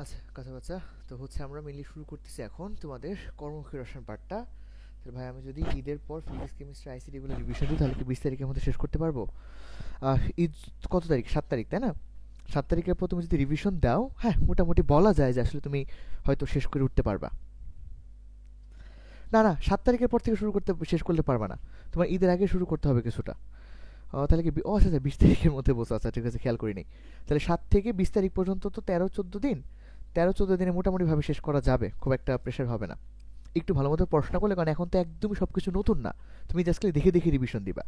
আচ্ছা কথা বাচ্চা, তো হচ্ছে আমরা মেনলি শুরু করতেছি এখন তোমাদের কর্মমুখী রসায়ন পাঠটা। তাহলে ভাই আমি যদি ঈদের পর ফিজিক্স কেমিস্ট্রি আইসিটি এগুলো রিভিশন দিই তাহলে কি 20 তারিখের মধ্যে শেষ করতে পারবো? ঈদ কত তারিখ? 7 তারিখ, তাই না? 7 তারিখের পর তুমি যদি রিভিশন দাও, হ্যাঁ মোটামুটি বলা যায় যে আসলে তুমি হয়তো শেষ করে উঠতে পারবা। না না, 7 তারিখের পর থেকে শুরু করতে শেষ করলে পারবা না, তোমার ঈদের আগে শুরু করতে হবে কিছুটা। তাহলে কি ও আচ্ছা আচ্ছা 20 তারিখের মধ্যে বসে, আচ্ছা ঠিক আছে, খেয়াল করিনি। তাহলে 7 থেকে 20 তারিখ পর্যন্ত তো 13-14 দিন। 13-14 দিনে মোটামুটিভাবে শেষ করা যাবে, খুব একটা প্রেশার হবে না। একটু ভালো মতো পড়াশোনা করলে, কারণ এখন তো একদমই সব কিছু নতুন না, তুমি জাস্ট খালি দেখে দেখে রিভিশন দিবা।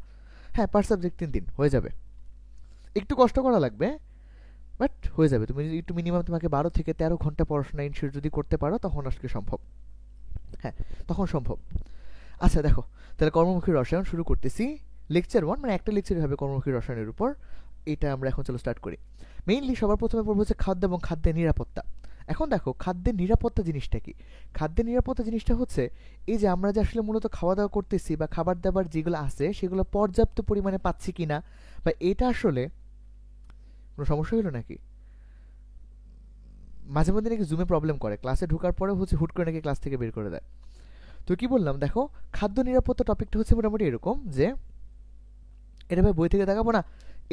হ্যাঁ, পার সাবজেক্ট 3 দিন হয়ে যাবে, একটু কষ্ট করা লাগবে, বাট হয়ে যাবে। তুমি যদি একটু মিনিমাম তোমাকে 12 থেকে 13 ঘন্টা পড়াশোনা ইনশিওর যদি করতে পারো তখন আসলে সম্ভব। হ্যাঁ, তখন সম্ভব। আচ্ছা দেখো, তাহলে কর্মমুখী রসায়ন শুরু করতেছি। লেকচার 1, মানে একটা লেকচারই হবে কর্মমুখী রসায়নের উপর। এটা আমরা এখন চলো স্টার্ট করি। মেইনলি সবার প্রথমে পড়বো হচ্ছে খাদ্য এবং খাদ্যের নিরাপত্তা। এখন দেখো, খাদ্যের নিরাপত্তা জিনিসটা কি? খাদ্যের নিরাপত্তা জিনিসটা হচ্ছে এই যে আমরা যে আসলে মূলত খাওয়া দাওয়া করতেছি বা খাবার দাবার যেগুলো আছে সেগুলো পর্যাপ্ত পরিমাণে পাচ্ছি কিনা, বা এটা আসলে কোনো সমস্যা হলো নাকি? মাঝে মধ্যে নাকি জুমে প্রবলেম করে, ক্লাসে ঢোকার পরে হচ্ছে হুট করে নাকি ক্লাস থেকে বের করে দেয়। তো কি বললাম, দেখো খাদ্য নিরাপত্তা টপিকটা হচ্ছে মোটামুটি এরকম যে এটা ভাই বই থেকে দেখাবো না,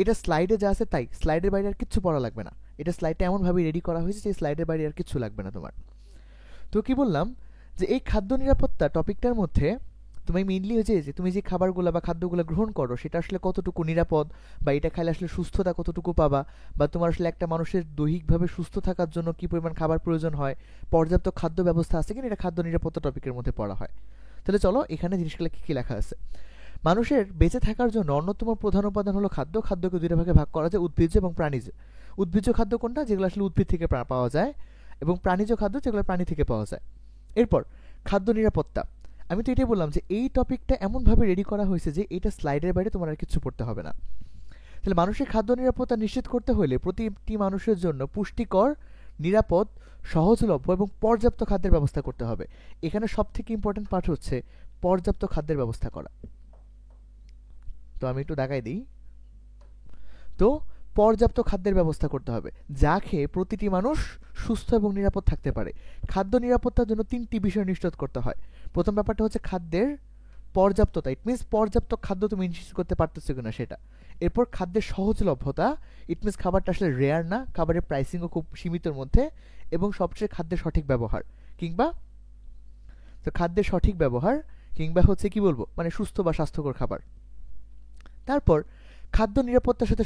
এটা স্লাইডে যা আছে তাই, স্লাইডের বাইরে আর কিচ্ছু পড়া লাগবে না। এটা স্লাইডটা এমনভাবে রেডি করা হয়েছে যে স্লাইডের বাইরে আর কিচ্ছু লাগবে না তোমার। তো কি বললাম, যে এই খাদ্য নিরাপত্তা টপিকটার মধ্যে তুমি মেইনলি হচ্ছে যে তুমি যে খাবারগুলো বা খাদ্যগুলো গ্রহণ করো সেটা আসলে কতটুকু নিরাপদ, বা এটা খাইলে আসলে সুস্থতা কতটুকু পাবা, বা তোমার আসলে একটা মানুষের দৈহিকভাবে সুস্থ থাকার জন্য কি পরিমাণ খাবার প্রয়োজন হয়, পর্যাপ্ত খাদ্য ব্যবস্থা আছে কিনা, এটা খাদ্য নিরাপত্তা টপিকের মধ্যে পড়া হয়। তাহলে চলো এখানে জিনিসগুলো কি কি লেখা আছে। মানুষের বেঁচে থাকার জন্য অন্যতম প্রধান উপাদান হলো খাদ্য। খাদ্যকে দুইটা ভাগে ভাগ করা যায়, উদ্ভিজ্জ এবং প্রাণীজ। উদ্ভিজ্জ খাদ্য কোনটা? যেগুলো আসলে উদ্ভিদ থেকে পাওয়া যায়। এবং প্রাণীজ খাদ্য যেগুলো প্রাণী থেকে পাওয়া যায়। এরপর খাদ্য নিরাপত্তা। আমি তো এটাই বললাম যে এই টপিকটা এমনভাবে রেডি করা হয়েছে যে এটা স্লাইডের বাইরে তোমার আর কিছু পড়তে হবে না। তাহলে মানুষের খাদ্য নিরাপত্তা নিশ্চিত করতে হলে প্রতিটি মানুষের জন্য পুষ্টিকর, নিরাপদ, সহজলভ্য এবং পর্যাপ্ত খাদ্যের ব্যবস্থা করতে হবে। এখানে সব থেকে ইম্পর্টেন্ট পার্ট হচ্ছে পর্যাপ্ত খাদ্যের ব্যবস্থা করা। তো আমি একটু দেখাই দিই। তো পর্যাপ্ত খাদ্যের ব্যবস্থা করতে হবে, যা খেয়ে প্রতিটি মানুষ সুস্থ এবং নিরাপদ থাকতে পারে। খাদ্য নিরাপত্তার জন্য 3টি বিষয় নিশ্চিত করতে হয়। প্রথম ব্যাপারটা হচ্ছে খাদ্যের পর্যাপ্ততা, ইট মিনস পর্যাপ্ত খাদ্য তুমি নিশ্চিত করতে পারতেছো কিনা সেটা। এরপর খাদ্যের সহজলভ্যতা, ইট মিনস খাবারটা আসলে রেয়ার না, খাবারের প্রাইসিংও খুব সীমিতর মধ্যে। এবং সবচেয়ে খাদ্যের সঠিক ব্যবহার, কিংবা তো খাদ্যের সঠিক ব্যবহার কিংবা হচ্ছে কি বলবো, মানে সুস্থ বা স্বাস্থ্যকর খাবার। তারপর খাদ্য নিরাপত্তার সাথে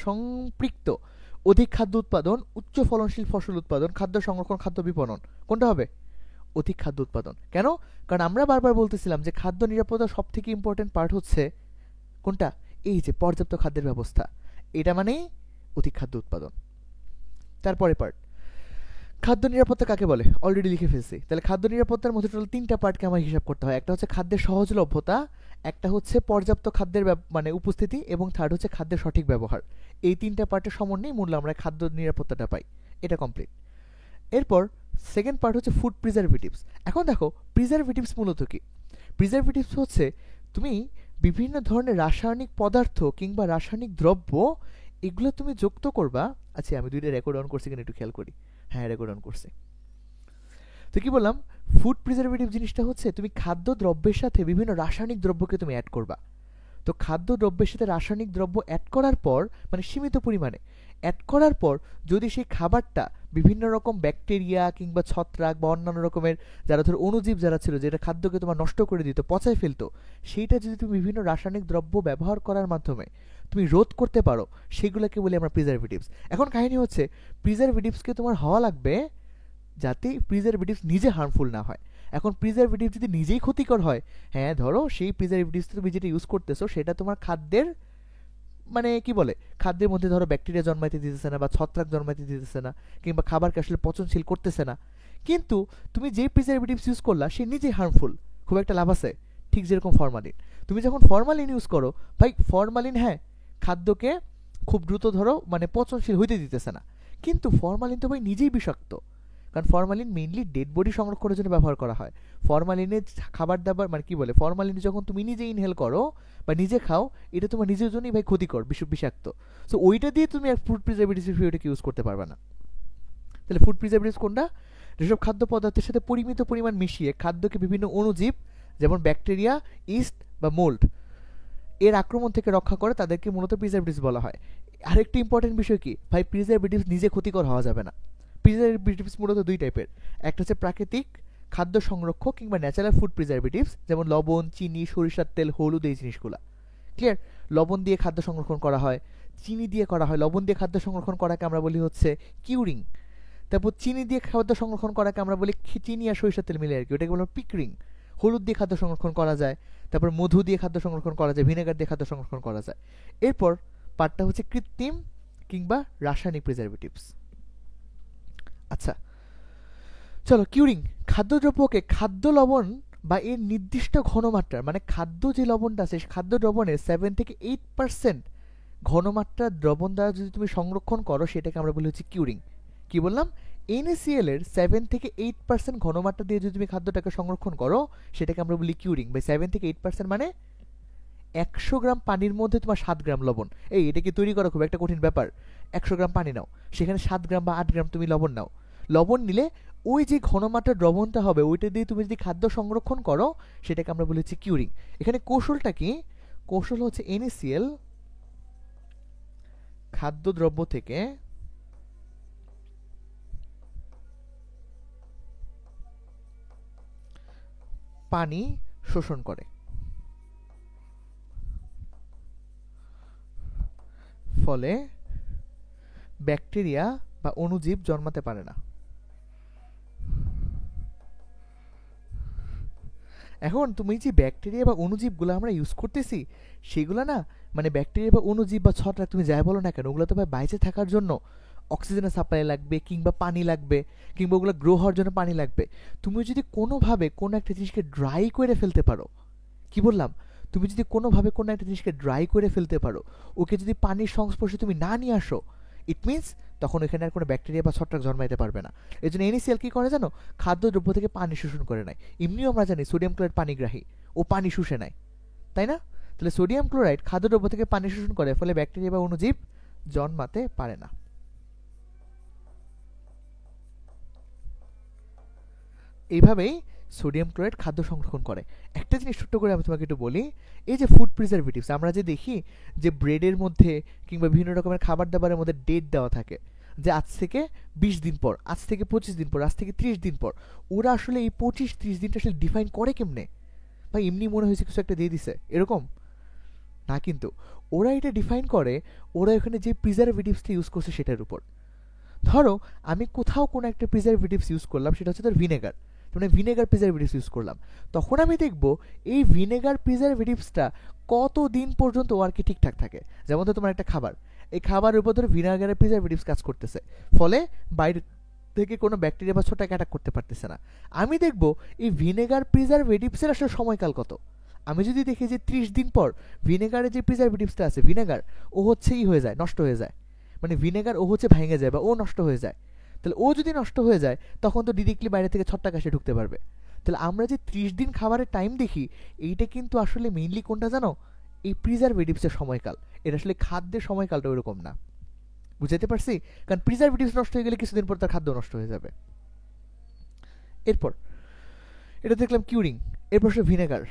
সম্পৃক্ত অধিক খাদ্য উৎপাদন, উচ্চ ফলনশীল ফসল উৎপাদন, খাদ্য সংরক্ষণ, খাদ্য বিপণন। কোনটা হবে? অধিক খাদ্য উৎপাদন। কেন? কারণ আমরা বারবার বলতেছিলাম যে খাদ্য নিরাপত্তার সব থেকে ইম্পর্টেন্ট পার্ট হচ্ছে কোনটা? এই যে পর্যাপ্ত খাদ্যের ব্যবস্থা। এটা মানেই অধিক খাদ্য উৎপাদন। তারপরে পার্ট, খাদ্য নিরাপত্তা কাকে বলে অলরেডি লিখে ফেলছি। তাহলে খাদ্য নিরাপত্তার মধ্যে টোটাল 3টা পার্টকে আমার হিসাব করতে হয়। একটা হচ্ছে খাদ্যের সহজলভ্যতা, একটা হচ্ছে পর্যাপ্ত খাদ্যের মানে উপস্থিতি, এবং থার্ড হচ্ছে খাদ্যের সঠিক ব্যবহার। এই 3টা পার্টের সমন্বয়ে মূল্য আমরা খাদ্য নিরাপত্তাটা পাই। এটা কমপ্লিট। এরপর সেকেন্ড পার্ট হচ্ছে ফুড প্রিজারভেটিভস। এখন দেখো প্রিজারভেটিভস মূলত কি? প্রিজারভেটিভস হচ্ছে তুমি বিভিন্ন ধরনের রাসায়নিক পদার্থ কিংবা রাসায়নিক দ্রব্য, এগুলো তুমি যুক্ত করবা। আচ্ছা আমি দুইটা রেকর্ড অন করছি কিনা একটু খেয়াল করি। হ্যাঁ, রেকর্ড অন করছি। তো কি বললাম, ফুড প্রিজারভেটিভ জিনিসটা হচ্ছে তুমি খাদ্য দ্রব্যের সাথে বিভিন্ন রাসায়নিক দ্রব্যকে তুমি অ্যাড করবা। তো খাদ্য দ্রব্যের সাথে রাসায়নিক দ্রব্য অ্যাড করার পর, মানে সীমিত পরিমাণে অ্যাড করার পর, যদি সেই খাবারটা বিভিন্ন রকম ব্যাকটেরিয়া কিংবা ছত্রাক বা অন্যান্য রকমের যারা ধর অণুজীব যারা ছিল, যেটা খাদ্যকে তোমার নষ্ট করে দিত, পচায় ফেলতো, সেইটা যদি তুমি বিভিন্ন রাসায়নিক দ্রব্য ব্যবহার করার মাধ্যমে তুমি রোধ করতে পারো, সেগুলোকে বলি আমরা প্রিজারভেটিভস। এখন কাহিনী হচ্ছে প্রিজারভেটিভসকে তোমার হওয়া লাগবে যাতে প্রিজারভেটিভস নিজে হার্মফুল না হয়। এখন প্রিজারভেটিভ যদি নিজেই ক্ষতিকর হয়, হ্যাঁ ধরো সেই প্রিজারভেটিভস তুমি যেটা ইউজ করতেছো সেটা তোমার খাদ্যের, মানে কি বলে, খাদ্যের মধ্যে ধরো ব্যাকটেরিয়া জন্মাইতে দিতেছে না বা ছত্রাক জন্মাইতে দিতেছে না, কিংবা খাবারকে আসলে পচনশীল করতেছে না, কিন্তু তুমি যে প্রিজারভেটিভস ইউজ করলা সে নিজেই হার্মফুল, খুব একটা লাভ আছে? ঠিক যেরকম ফরমালিন, তুমি যখন ফরমালিন ইউজ করো, ভাই ফরমালিন হ্যাঁ খাদ্যকে খুব দ্রুত ধরো মানে পচনশীল হইতে দিতেছে না, কিন্তু ফরমালিন তো ভাই নিজেই বিষাক্ত। কারণ ফরমালিন মেইনলি ডেড বডি সংরক্ষণের জন্য ব্যবহার করা হয়। ফরমালিনে খাবার দাবার, মানে কি বলে, ফরমালিন যখন তুমি নিজে ইনহেল করো বা নিজে খাও, এটা তোমার নিজের জন্যই ভাই ক্ষতিকর, বিষাক্ত। সো ওইটা দিয়ে তুমি এক ফুড প্রিজারভেটিভ ওইটাকে ইউজ করতে পারবে না। তাহলে ফুড প্রিজারভেটিভস কোনটা? যেসব খাদ্য পদার্থের সাথে পরিমিত পরিমাণ মিশিয়ে খাদ্যকে বিভিন্ন অণুজীব যেমন ব্যাকটেরিয়া, ইস্ট বা মোল্ড এর আক্রমণ থেকে রক্ষা করে তাদেরকে মূলত প্রিজারভেটিভস বলা হয়। আরেকটি ইম্পর্টেন্ট বিষয় কি ভাই, প্রিজারভেটিভস নিজে ক্ষতিকর হওয়া যাবে না। প্রিজারভেটিভস মূলত দুই টাইপের, একটা হচ্ছে প্রাকৃতিক খাদ্য সংরক্ষক কিংবা ন্যাচারাল ফুড প্রিজারভেটিভস, যেমন লবণ, চিনি, সরিষার তেল, হলুদ, এই জিনিসগুলো। ক্লিয়ার? লবণ দিয়ে খাদ্য সংরক্ষণ করা হয়, চিনি দিয়ে করা হয়। লবণ দিয়ে খাদ্য সংরক্ষণ করাকে আমরা বলি হচ্ছে কিউরিং। তারপর চিনি দিয়ে খাদ্য সংরক্ষণ করাকে আমরা বলি চিনি আর সরিষার তেল মিলে আর কি, ওটাকে বলবো পিকরিং। হলুদ দিয়ে খাদ্য সংরক্ষণ করা যায়, তারপর মধু দিয়ে খাদ্য সংরক্ষণ করা যায়, ভিনেগার দিয়ে খাদ্য সংরক্ষণ করা যায়। এরপর পার্টটা হচ্ছে কৃত্রিম কিংবা রাসায়নিক প্রিজারভেটিভস। আচ্ছা চলো, কিউরিং খাদ্যদ্রব্যকে খাদ্য লবণ বা এর নির্দিষ্ট ঘনমাত্রার, মানে খাদ্য যে লবণটা আছে খাদ্য দ্রবণের 7 থেকে 8% ঘনমাত্রার দ্রবণ দ্বারা যদি তুমি সংরক্ষণ করো সেটাকে আমরা বলি হচ্ছে কিউরিং। কি বললাম? NaCl এর 7 থেকে 8% ঘনমাত্রা দিয়ে যদি তুমি খাদ্যটাকে সংরক্ষণ করো সেটাকে আমরা বলি কিউরিং। বাই 7 থেকে 8% মানে 100 গ্রাম পানির মধ্যে তোমার 7 গ্রাম লবণ। এটাকে তৈরি করা খুব একটা কঠিন ব্যাপার। 100 গ্রাম পানি নাও, সেখানে 7 গ্রাম বা 8 গ্রাম তুমি লবণ নাও। লবণ নিলে ওই যে ঘনমাত্রার দ্রবণটা হবে ওইটা দিয়ে তুমি যদি খাদ্য সংরক্ষণ করো সেটাকে আমরা বলি হচ্ছে কিউরিং। এখানে কৌশলটা কি? কৌশল হচ্ছে NaCl খাদ্যদ্রব্য থেকে পানি শোষণ করে, ফলে ব্যাকটেরিয়া বা অণুজীব জন্মাতে পারে না। এখন তুমি যে ব্যাকটেরিয়া বা অণুজীবগুলো আমরা ইউজ করতেছি সেগুলো না, মানে ব্যাকটেরিয়া বা অণুজীব বা ছত্রাক তুমি যাই বলো না কেন, ওগুলো তো ভাই বাইচে থাকার জন্য অক্সিজেনের সাপ্লাই লাগবে কিংবা পানি লাগবে, কিংবা ওগুলো গ্রো হওয়ার জন্য পানি লাগবে। তুমি যদি কোনোভাবে কোনো একটা জিনিসকে ড্রাই করে ফেলতে পারো, কি বললাম, তুমি যদি কোনোভাবে কোনো একটা জিনিসকে ড্রাই করে ফেলতে পারো, ওকে যদি পানির সংস্পর্শে তুমি না নিয়ে আসো, ইট মিনস তখন এখানে আর কোনো ব্যাকটেরিয়া বা ছত্রাক জন্মাইতে পারবে না। এই জন্য NaCl কি করে জানো? খাদ্যদ্রব্য থেকে পানি শোষণ করে নেয়। এমনিও আমরা জানি সোডিয়াম ক্লোরাইড পানিগ্রাহী, ও পানি শুষে নেয়, তাই না? তাহলে সোডিয়াম ক্লোরাইড খাদ্যদ্রব্য থেকে পানি শোষণ করে, ফলে ব্যাকটেরিয়া বা অণুজীব জন্মাতে পারে না। এইভাবেই সোডিয়াম ক্লোরাইড খাদ্য সংরক্ষণ করে। একটা জিনিস ছোট্ট করে আমি তোমাকে একটু বলি, এই যে ফুড প্রিজারভেটিভস আমরা যে দেখি যে ব্রেডের মধ্যে কিংবা বিভিন্ন রকমের খাবার দাবারের মধ্যে ডেট দেওয়া থাকে, যে আজ থেকে 20 দিন পর, আজ থেকে 25 দিন পর, আজ থেকে 30 দিন পর। ওরা আসলে এই 25-30 দিনটা আসলে ডিফাইন করে কেমনে? বা এমনি মনে হয়েছে কিছু একটা দিয়ে দিছে এরকম না, কিন্তু ওরা এটা ডিফাইন করে ওরা এখানে যে প্রিজারভেটিভসটা ইউজ করছে সেটার উপর। ধরো আমি কোথাও কোনো একটা প্রিজারভেটিভস ইউজ করলাম, সেটা হচ্ছে তোর ভিনেগার, মানে ভিনেগার প্রিজারভেটিভস ইউজ করলাম, তখন আমি দেখব এই ভিনেগার প্রিজারভেটিভসটা কত দিন পর্যন্ত আর কি ঠিকঠাক থাকে। যেমন তো তোমার একটা খাবার, এই খাবারের উপর ধরে ভিনেগারের প্রিজারভেটিভস কাজ করতেছে, ফলে বাইরে থেকে কোনো ব্যাকটেরিয়া বা ছোটাকে অ্যাটাক করতে পারতেছে না। আমি দেখব এই ভিনেগার প্রিজারভেটিভসের আসলে সময়কাল কত। আমি যদি দেখি যে 30 দিন পর ভিনেগারের যে প্রিজারভেটিভসটা আছে, ভিনেগার ও হচ্ছে হয়ে যায়, নষ্ট হয়ে যায়, মানে ভিনেগার ও হচ্ছে ভেঙে যায় বা ও নষ্ট হয়ে যায়, তাহলে ও যদি নষ্ট হয়ে যায় তখন তো ডিরেক্টলি বাইরে থেকে ছত্রাক এসে ঢুকতে পারবে। তাহলে আমরা যে 30 দিন খাবারের টাইম দেখি, এইটা কিন্তু আসলে মেইনলি কোনটা জানো? এই প্রিজারভেটিভসের সময়কাল। এটা আসলে খাদ্যের সময়কালটা ওইরকম না। বুঝাতে পারছি? কারণ প্রিজারভেটিভস নষ্ট হয়ে গেলে কিছুদিন পর তার খাদ্য নষ্ট হয়ে যাবে। এরপর এটা দেখলাম কিউরিং। এরপর সে ভিনেগার।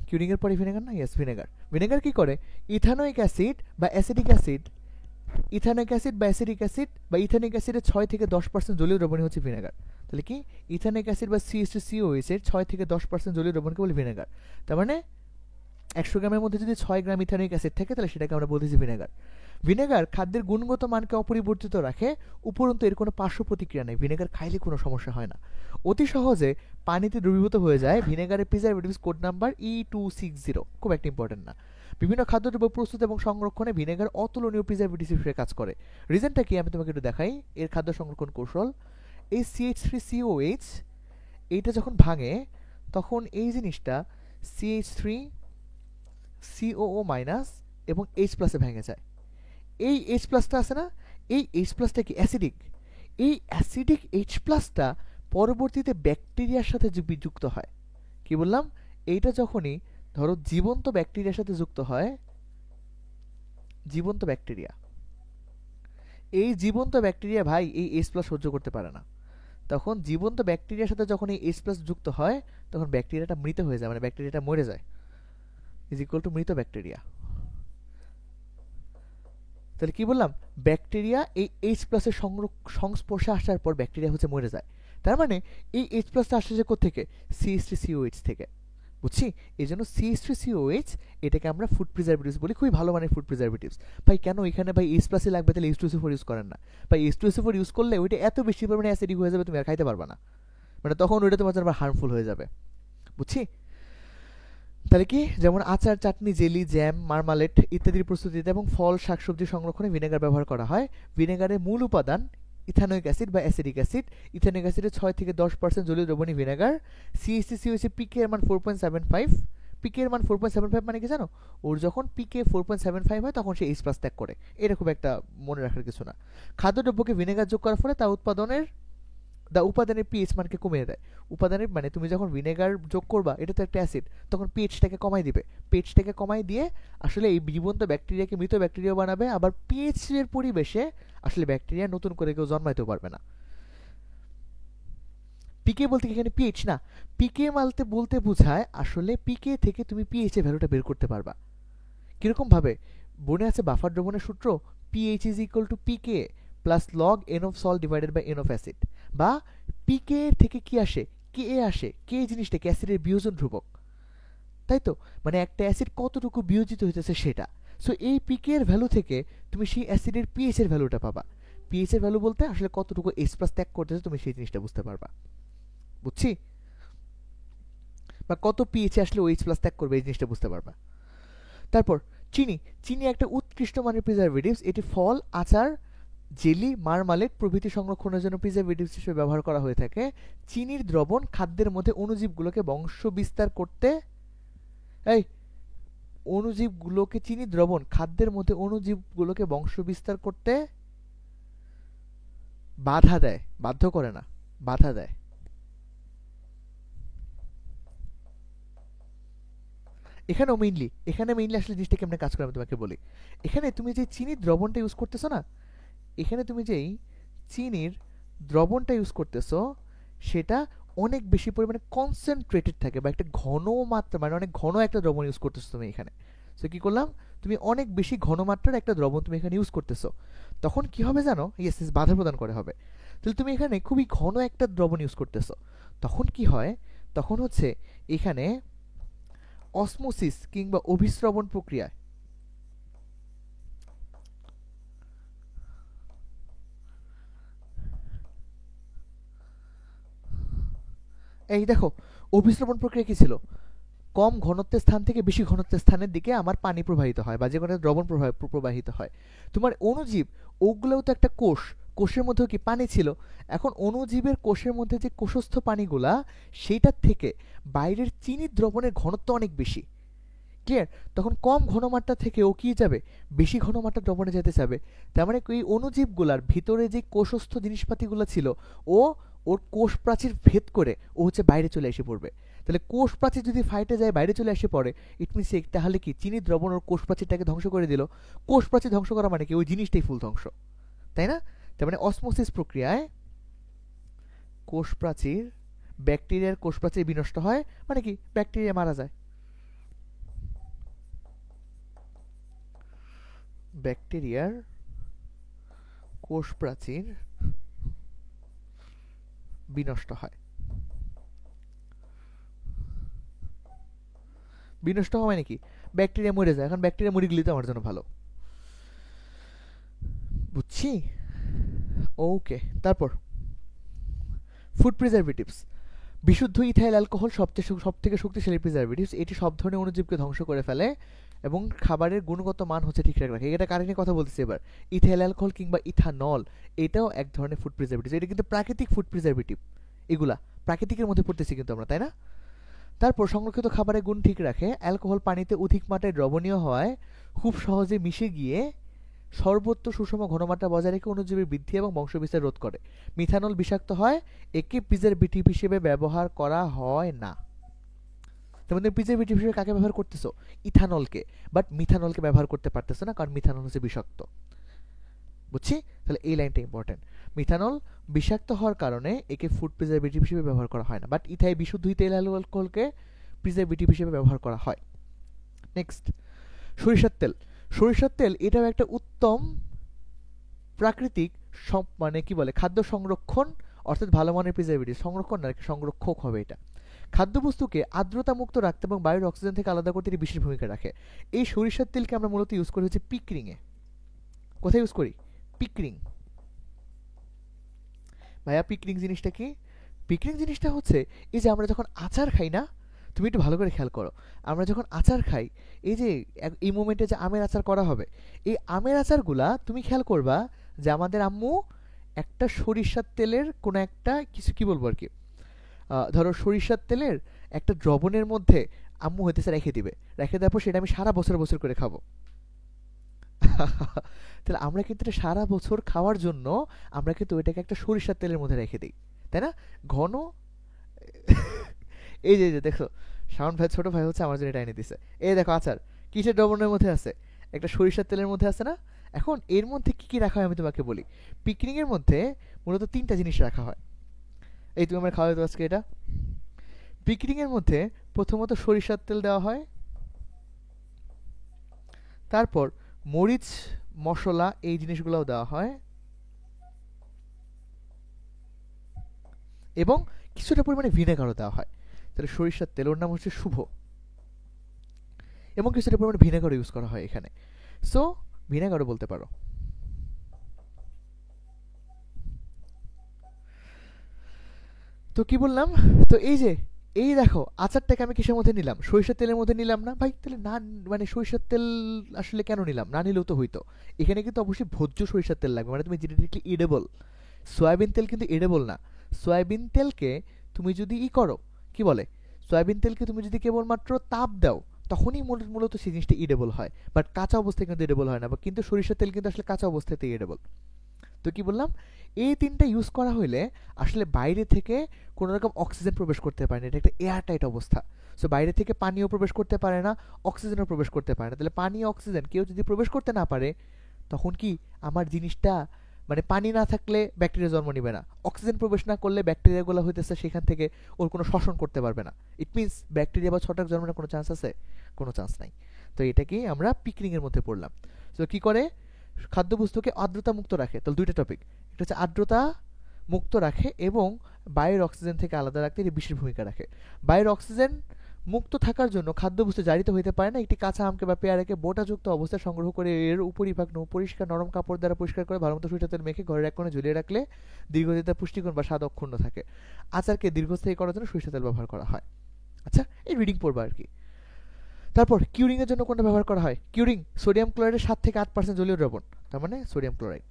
কিউরিং এর পরে ভিনেগার না? Yes, vinegar. ভিনেগার কি করে? ইথানোয়িক অ্যাসিড বা অ্যাসিডিক অ্যাসিড, ইথানিক অ্যাসিড বা অ্যাসিডিক অ্যাসিড বা ইথানিক অ্যাসিডের 6 থেকে 10% জলীয় দ্রবণই হচ্ছে ভিনেগার। তাহলে কি ইথানিক অ্যাসিড বা CH2COH এর 6 থেকে 10% জলীয় দ্রবণকে বলি ভিনেগার। তার মানে 100 গ্রামের মধ্যে যদি 6 গ্রাম ইথানিক অ্যাসিড থাকে তাহলে সেটাকে আমরা বলতেছি ভিনেগার। ভিনেগার খাদ্যের গুণগত মানকে অপরিবর্তিত রাখে, উপরন্তু এর কোনো পার্শ্ব প্রতিক্রিয়া নেই। ভিনেগার খাইলে কোনো সমস্যা হয় না, অতি সহজে পানিতে দ্রবীভূত হয়ে যায়। ভিনেগারের প্রিজারভেটিভস কোড নাম্বার E260, খুব একটা ইম্পর্টেন্ট না। বিভিন্ন খাদ্যদ্রব্য প্রস্তুত এবং সংরক্ষণে ভিনেগার অতুলনীয় প্রিজারভেটিভ হিসেবে কাজ করে। রিজনটা কি আমি তোমাকে একটু দেখাই এর খাদ্য সংরক্ষণ কৌশল। এই CH3COH এইটা যখন ভাঙে তখন এই জিনিসটা CH3COO- এবং H+ ভেঙে যায়। এই H+ আছে না, এই H+টা কি অ্যাসিডিক। এই অ্যাসিডিক H+টা পরবর্তীতে ব্যাকটেরিয়ার সাথে যুক্ত হয়। কি বললাম? এইটা যখনই ধরো জীবন্ত ব্যাকটেরিয়ার সাথে যুক্ত হয়, জীবন্ত ব্যাকটেরিয়া, এই জীবন্ত ব্যাকটেরিয়া ভাই এই H+ সহ্য করতে পারে না। তখন জীবন্ত ব্যাকটেরিয়ার সাথে যখন এই H+ যুক্ত হয়, তখন ব্যাকটেরিয়াটা মৃত হয়ে যায়, মানে ব্যাকটেরিয়াটা মরে যায়, ইজ ইকুয়াল টু মৃত ব্যাকটেরিয়া। তাহলে কি বললাম, ব্যাকটেরিয়া এই H+ এর সংস্পর্শে আসার পর ব্যাকটেরিয়া হচ্ছে মরে যায়। তার মানে এই H+ আসছে যে কোত্থেকে, CH3COH থেকে। বুঝছি? এই জন্য CH3COH এটাকে আমরা ফুড প্রিজারভেটিভস বলি, খুবই ভালো মানের ফুড প্রিজারভেটিভস। ভাই কেন এখানে ভাই H+ লাগবে, তাহলে H2SO4 ইউজ করেন না? ভাই H2SO4 ইউজ করলে ওইটা এত বেশি পরিমাণে অ্যাসিডিক হয়ে যাবে, তুমি আর খাইতে পারবা না, মানে তখন ওইটা তোমার জন্য আবার হার্মফুল হয়ে যাবে। বুঝছি? তাহলে কি, যেমন আচার, চাটনি, জেলি, জ্যাম, মার্মালেড ইত্যাদির প্রস্তুতিতে এবং ফল, শাকসবজি সংরক্ষণে ভিনেগার ব্যবহার করা হয়। ভিনেগারের মূল উপাদান ইথানোয়িক অ্যাসিড বা অ্যাসিডিক অ্যাসিড। ইথানোয়িক অ্যাসিডে 6 থেকে 10% জলীয় দ্রবণী ভিনেগার। CH3COH পিকে এর মান 4.75। পিকে এর মান 4.75 মানে কি জানো? ওর যখন পিকে 4.75 হয় তখন সে H+ ত্যাগ করে। এটা খুব একটা মনে রাখার কিছু না। খাদ্যদ্রব্যকে ভিনেগার যোগ করার ফলে তা উপাদানের পিএইচ মানকে কমিয়ে দেয়। উপাদানের মানে তুমি যখন ভিনেগার যোগ করবা, এটা তো একটা অ্যাসিড, তখন পিএইচটাকে কমাই দিবে। পিএইচটাকে কমাই দিয়ে আসলে এই জীবন্ত ব্যাকটেরিয়াকে মৃত ব্যাকটেরিয়া বানাবে, আবার পিএইচ এর পরিবেশে আসলে ব্যাকটেরিয়া নতুন করে কেউ জন্মাইতেও পারবে না। পিকে বলতে এখানে পিএইচ না, পিকে মালতে বলতে বোঝায় আসলে পিকে থেকে তুমি পিএইচ এর ভ্যালুটা বের করতে পারবা। কিরকম ভাবে? বনে আছে বাফার দ্রবণের সূত্র, pH is equal to pK plus log N of salt divided by N of acid. বা পিকে থেকে কি আসে, কে আসে, কে জিনিসটা কি, অ্যাসিডের বিয়োজন ধ্রুবক, তাই তো? মানে একটা অ্যাসিড কতটুকু বিয়োজিত হইতেছে সেটা। সো এই পিকে এর ভ্যালু থেকে তুমি সেই অ্যাসিডের পিএইচ এর ভ্যালুটা পাবা। পিএইচ এর ভ্যালু বলতে আসলে কতটুকু H+ ত্যাগ করতেছে তুমি সেই জিনিসটা বুঝতে পারবা। বুঝছি? বা কত পিএইচ আসলে H+ ত্যাগ করবে এই জিনিসটা বুঝতে পারবা। তারপর চিনি। চিনি একটা উৎকৃষ্ট মানের প্রিজারভেটিভস। এটি ফল, আচার, জেলি, মার্মালেড প্রভৃতি সংরক্ষণের জন্য প্রিজারভেটিভস হিসেবে ব্যবহার করা হয়ে থাকে। চিনির দ্রবণ খাদ্যের মধ্যে অণুজীবগুলোকে বংশ বিস্তার করতে, এই অণুজীবগুলোকে, চিনির দ্রবণ খাদ্যের মধ্যে অণুজীবগুলোকে বংশ বিস্তার করতে বাধা দেয়, বাধ্য করে না, বাধা দেয়। এখানে মেইনলি আসলে জিনিসটা কেমনে কাজ করে আমি তোমাকে বলি। এখানে তুমি যে চিনির দ্রবণটা ইউজ করতেছো না, এখানে তুমি যেই চিনির দ্রবণটা ইউজ করতেছো সেটা অনেক বেশি পরিমাণে কনসেন্ট্রেটেড থাকে, বা একটা ঘন মাত্রা, মানে অনেক ঘন একটা দ্রবণ ইউজ করতেছো তুমি এখানে। সো কি করলাম, তুমি অনেক বেশি ঘনমাত্রার একটা দ্রবণ তুমি এখানে ইউজ করতেছো। তখন কি হবে জানো, ইয়েস বাধা প্রদান করে হবে। তাহলে তুমি এখানে খুবই ঘন একটা দ্রবণ ইউজ করতেছো, তখন কি হয়, তখন হচ্ছে এখানে অসমোসিস কিংবা অভিস্রবণ প্রক্রিয়ায় এই দেখো, অভিস্রবণ প্রক্রিয়া কি ছিল, কম ঘনত্বের স্থান থেকে বেশি ঘনত্বের স্থানের দিকে আমার পানি প্রবাহিত হয়, বা যে কোনো দ্রবণ প্রবাহিত হয়। তোমার অণুজীব, ওগুলোও তো একটা কোষ, কোষের মধ্যেও কি পানি ছিল। এখন অণুজীবের কোষের মধ্যে যে কোষস্থ পানিগুলা, সেইটার থেকে বাইরের চিনির দ্রবণের ঘনত্ব অনেক বেশি। ক্লিয়ার? তখন কম ঘনমাত্রা থেকে ও কি যাবে, বেশি ঘনমাত্রা দ্রবণে যেতে চাবে। তার মানে এই অণুজীবগুলার ভিতরে যে কোষস্থ জিনিসপাতিগুলো ছিল, ও ওর কোষ প্রাচীর ভেদ করে ও হচ্ছে বাইরে চলে এসে পড়বে। তাহলে কোষ প্রাচীর যদি ফাইটে যায়, বাইরে চলে এসে পড়ে, ইট মিনস তাহলে কি চিনির দ্রবণ ওর কোষ প্রাচীরটাকে ধ্বংস করে দিল। কোষ প্রাচীর ধ্বংস করা মানে কি, ওই জিনিসটাই ফুল ধ্বংস, তাই না? তার মানে অসমোসিস প্রক্রিয়ায় কোষ প্রাচীর, ব্যাকটেরিয়ার কোষ প্রাচীর বিনষ্ট হয়, মানে কি ব্যাকটেরিয়া মারা যায়। ব্যাকটেরিয়ার কোষ প্রাচীর বিনষ্ট হয়। বিনষ্ট হয় মানে কি, ব্যাকটেরিয়া মরে যায়। এখন ব্যাকটেরিয়া মরে গেলে তো আমার জন্য ভালো। বুঝছি? ওকে। তারপর ফুড প্রিজারভেটিভস। বিশুদ্ধ ইথাইল অ্যালকোহল সবথেকে শক্তিশালী প্রিজারভেটিভস। এটি সব ধরনের অণুজীবকে ধ্বংস করে ফেলে এবং খাবারের গুণগত মান হচ্ছে ঠিকঠাক রাখে। এটা কারে নিয়ে কথা বলতেছি এবার, ইথাইল অ্যালকোহল কিংবা ইথানল, এটাও এক ধরনের ফুড প্রিজারভেটিভ। এটা কিন্তু প্রাকৃতিক ফুড প্রিজারভেটিভ, এগুলা প্রাকৃতিকের মধ্যে পড়তেছি কিন্তু আমরা, তাই না? তারপর সংরক্ষিত খাবারের গুণ ঠিক রাখে। অ্যালকোহল পানিতে অধিক মাত্রায় দ্রবণীয় হওয়ায় খুব সহজে মিশে গিয়ে সর্বত্র সুষম ঘনমাত্রা বজায় রেখে অণুজীবের বৃদ্ধি এবং বংশবিস্তার রোধ করে। মিথানল বিষাক্ত হয়, একে প্রিজারভেটিভ হিসেবে ব্যবহার করা হয় না। তোমাদের প্রিজারভেটিভ হিসেবে কাকে ব্যবহার করতেছো, ইথানলকে, বাট মিথানলকে ব্যবহার করতে পারতেছো না, কারণ মিথানল হচ্ছে বিষাক্ত। বুঝছি? তাহলে এই লাইনটা ইম্পর্টেন্ট। মিথানল বিষাক্ত হওয়ার কারণে একে ফুড প্রিজারভেটিভ হিসেবে ব্যবহার করা হয় না, বাট ইথাইল বিশুদ্ধ ইথাইল অ্যালকোহলকে প্রিজারভেটিভ হিসেবে ব্যবহার করা হয়। নেক্সট, সরিষার তেল। সরিষার তেল এটাও একটা উত্তম প্রাকৃতিক মানে কি বলে খাদ্য সংরক্ষণ, অর্থাৎ ভালো মানের প্রিজারভেটিভ, সংরক্ষণ না, সংরক্ষক হবে এটা। খাদ্যবস্তুকে আর্দ্রতা মুক্ত রাখতে এবং বায়ুর অক্সিজেন থেকে আলাদা করতে এটি বিশেষ ভূমিকা রাখে। এই সরিষার তেলকে আমরা মূলত ইউজ করি হচ্ছে পিকরিংয়ে। কোথায় ইউজ করি? পিকরিং। ভাইয়া পিকরিং জিনিসটা কি? পিকরিং জিনিসটা হচ্ছে এই যে আমরা যখন আচার খাই না, তুমি একটু ভালো করে খেয়াল করো, আমরা যখন আচার খাই, এই যে এই মোমেন্টে যে আমের আচার করা হবে, এই আমের আচারগুলা তুমি খেয়াল করবা যে আমাদের আম্মু একটা সরিষার তেলের কোনো একটা কিছু, কি বলবো আর কি, ধরো সরিষার তেলের একটা দ্রবণের মধ্যে আম্মু হইতেছে রেখে দিবে, রেখে দেওয়ার পর সেটা আমি সারা বছর বছর করে খাবো। তাহলে আমরা কিন্তু এটা সারা বছর খাওয়ার জন্য আমরা কিন্তু ওইটাকে একটা সরিষার তেলের মধ্যে রেখে দিই, তাই না? ঘন এই যে দেখো শাওন ভাই, ছোট ভাই হচ্ছে আমার জন্য এটা এনে দিছে। এই দেখো আচার কিসের দ্রবণের মধ্যে আছে? একটা সরিষার তেলের মধ্যে আছে না? এখন এর মধ্যে কি কি রাখা হয় আমি তোমাকে বলি। পিকনিক এর মধ্যে মূলত 3টা জিনিস রাখা হয়। এই তুমি আমার খাওয়া তো আজকে এটা। পিকনিক এর মধ্যে প্রথমত সরিষার তেল দেওয়া হয়, তারপর মরিচ মশলা এই জিনিসগুলোও দেওয়া হয়, এবং কিছুটা পরিমাণে ভিনেগারও দেওয়া হয়। তাহলে সরিষার তেল, ওর নাম হচ্ছে শুভ, এবং কিছুটা পরিমাণে ভিনেগারও ইউজ করা হয় এখানে। সো ভিনেগারও বলতে পারো। তো কি বললাম? তো এই যে এই দেখো আচারটাকে আমি কিসের মধ্যে নিলাম? সরিষার তেলের মধ্যে নিলাম না ভাই? তাহলে না, মানে সরিষার তেল আসলে কেন নিলাম? না নিলেও তো হইতো। এখানে কিন্তু অবশ্যই ভোজ্য সরিষার তেল লাগবে, মানে তুমি জেনেটিকলি ইডেবল। সয়াবিন তেল কিন্তু ইডেবল না। সয়াবিন তেলকে তুমি যদি করো, কি বলে, সয়াবিন তেলকে তুমি যদি কেবলমাত্র তাপ দাও তখনই মূলত সেই জিনিসটা ইডেবল হয়, বাট কাঁচা অবস্থায় কিন্তু ইডেবল হয় না। কিন্তু সরিষার তেল কিন্তু আসলে কাঁচা অবস্থাতেই ইডেবল। তো কি বললাম, এই 3টা ইউজ করা হইলে আসলে বাইরে থেকে কোনো রকম অক্সিজেন প্রবেশ করতে পারে না, এটা একটা এয়ার টাইট অবস্থা। সো বাইরে থেকে পানিও প্রবেশ করতে পারে না, অক্সিজেনও প্রবেশ করতে পারে না। তাহলে পানি অক্সিজেন কেউ যদি প্রবেশ করতে না পারে, তখন কি আমার জিনিসটা, মানে পানি না থাকলে ব্যাকটেরিয়া জন্ম নিবে না, অক্সিজেন প্রবেশ না করলে ব্যাকটেরিয়াগুলো হইতেছে সেখান থেকে ওর কোনো শ্বসন করতে পারবে না। ইট মিনস ব্যাকটেরিয়া বা ছত্রাক জন্মানোর কোনো চান্স আছে? কোনো চান্স নাই। তো এটাকেই আমরা পিকনিক এর মধ্যে পড়লাম। তো কি করে? খাদ্যবস্তুকে আর্দ্রতা মুক্ত রাখে। তাহলে 2টা টপিক, এটা হচ্ছে আর্দ্রতা মুক্ত রাখে এবং বায়ুর অক্সিজেন থেকে আলাদা রাখতে এটি বিশেষ ভূমিকা রাখে। বায়ুর অক্সিজেন মুক্ত থাকার জন্য খাদ্যবস্তু জারিত হইতে পারে না। একটি কাঁচা আমকে বা পেয়ারাকে বোটাযুক্ত অবস্থায় সংগ্রহ করে এর উপরিভাগ পরিষ্কার নরম কাপড় দ্বারা পরিষ্কার করে ভালোমতো সরিষার তেল মেখে ঘরের এক কোণে ঝুলিয়ে রাখলে দীর্ঘদিন তার পুষ্টিগুণ বা স্বাদ অক্ষুণ্ণ থাকে। আচারকে দীর্ঘস্থায়ী করার জন্য সরিষার তেল ব্যবহার করা হয়। আচ্ছা, এই রিডিং পড়বা আর কি। তারপর কিউরিং এর জন্য কোনটা ব্যবহার করা হয়? কিউরিং সোডিয়াম ক্লোরাইডের 7 থেকে 8% জলীয় দ্রবণ, তার মানে সোডিয়াম ক্লোরাইড।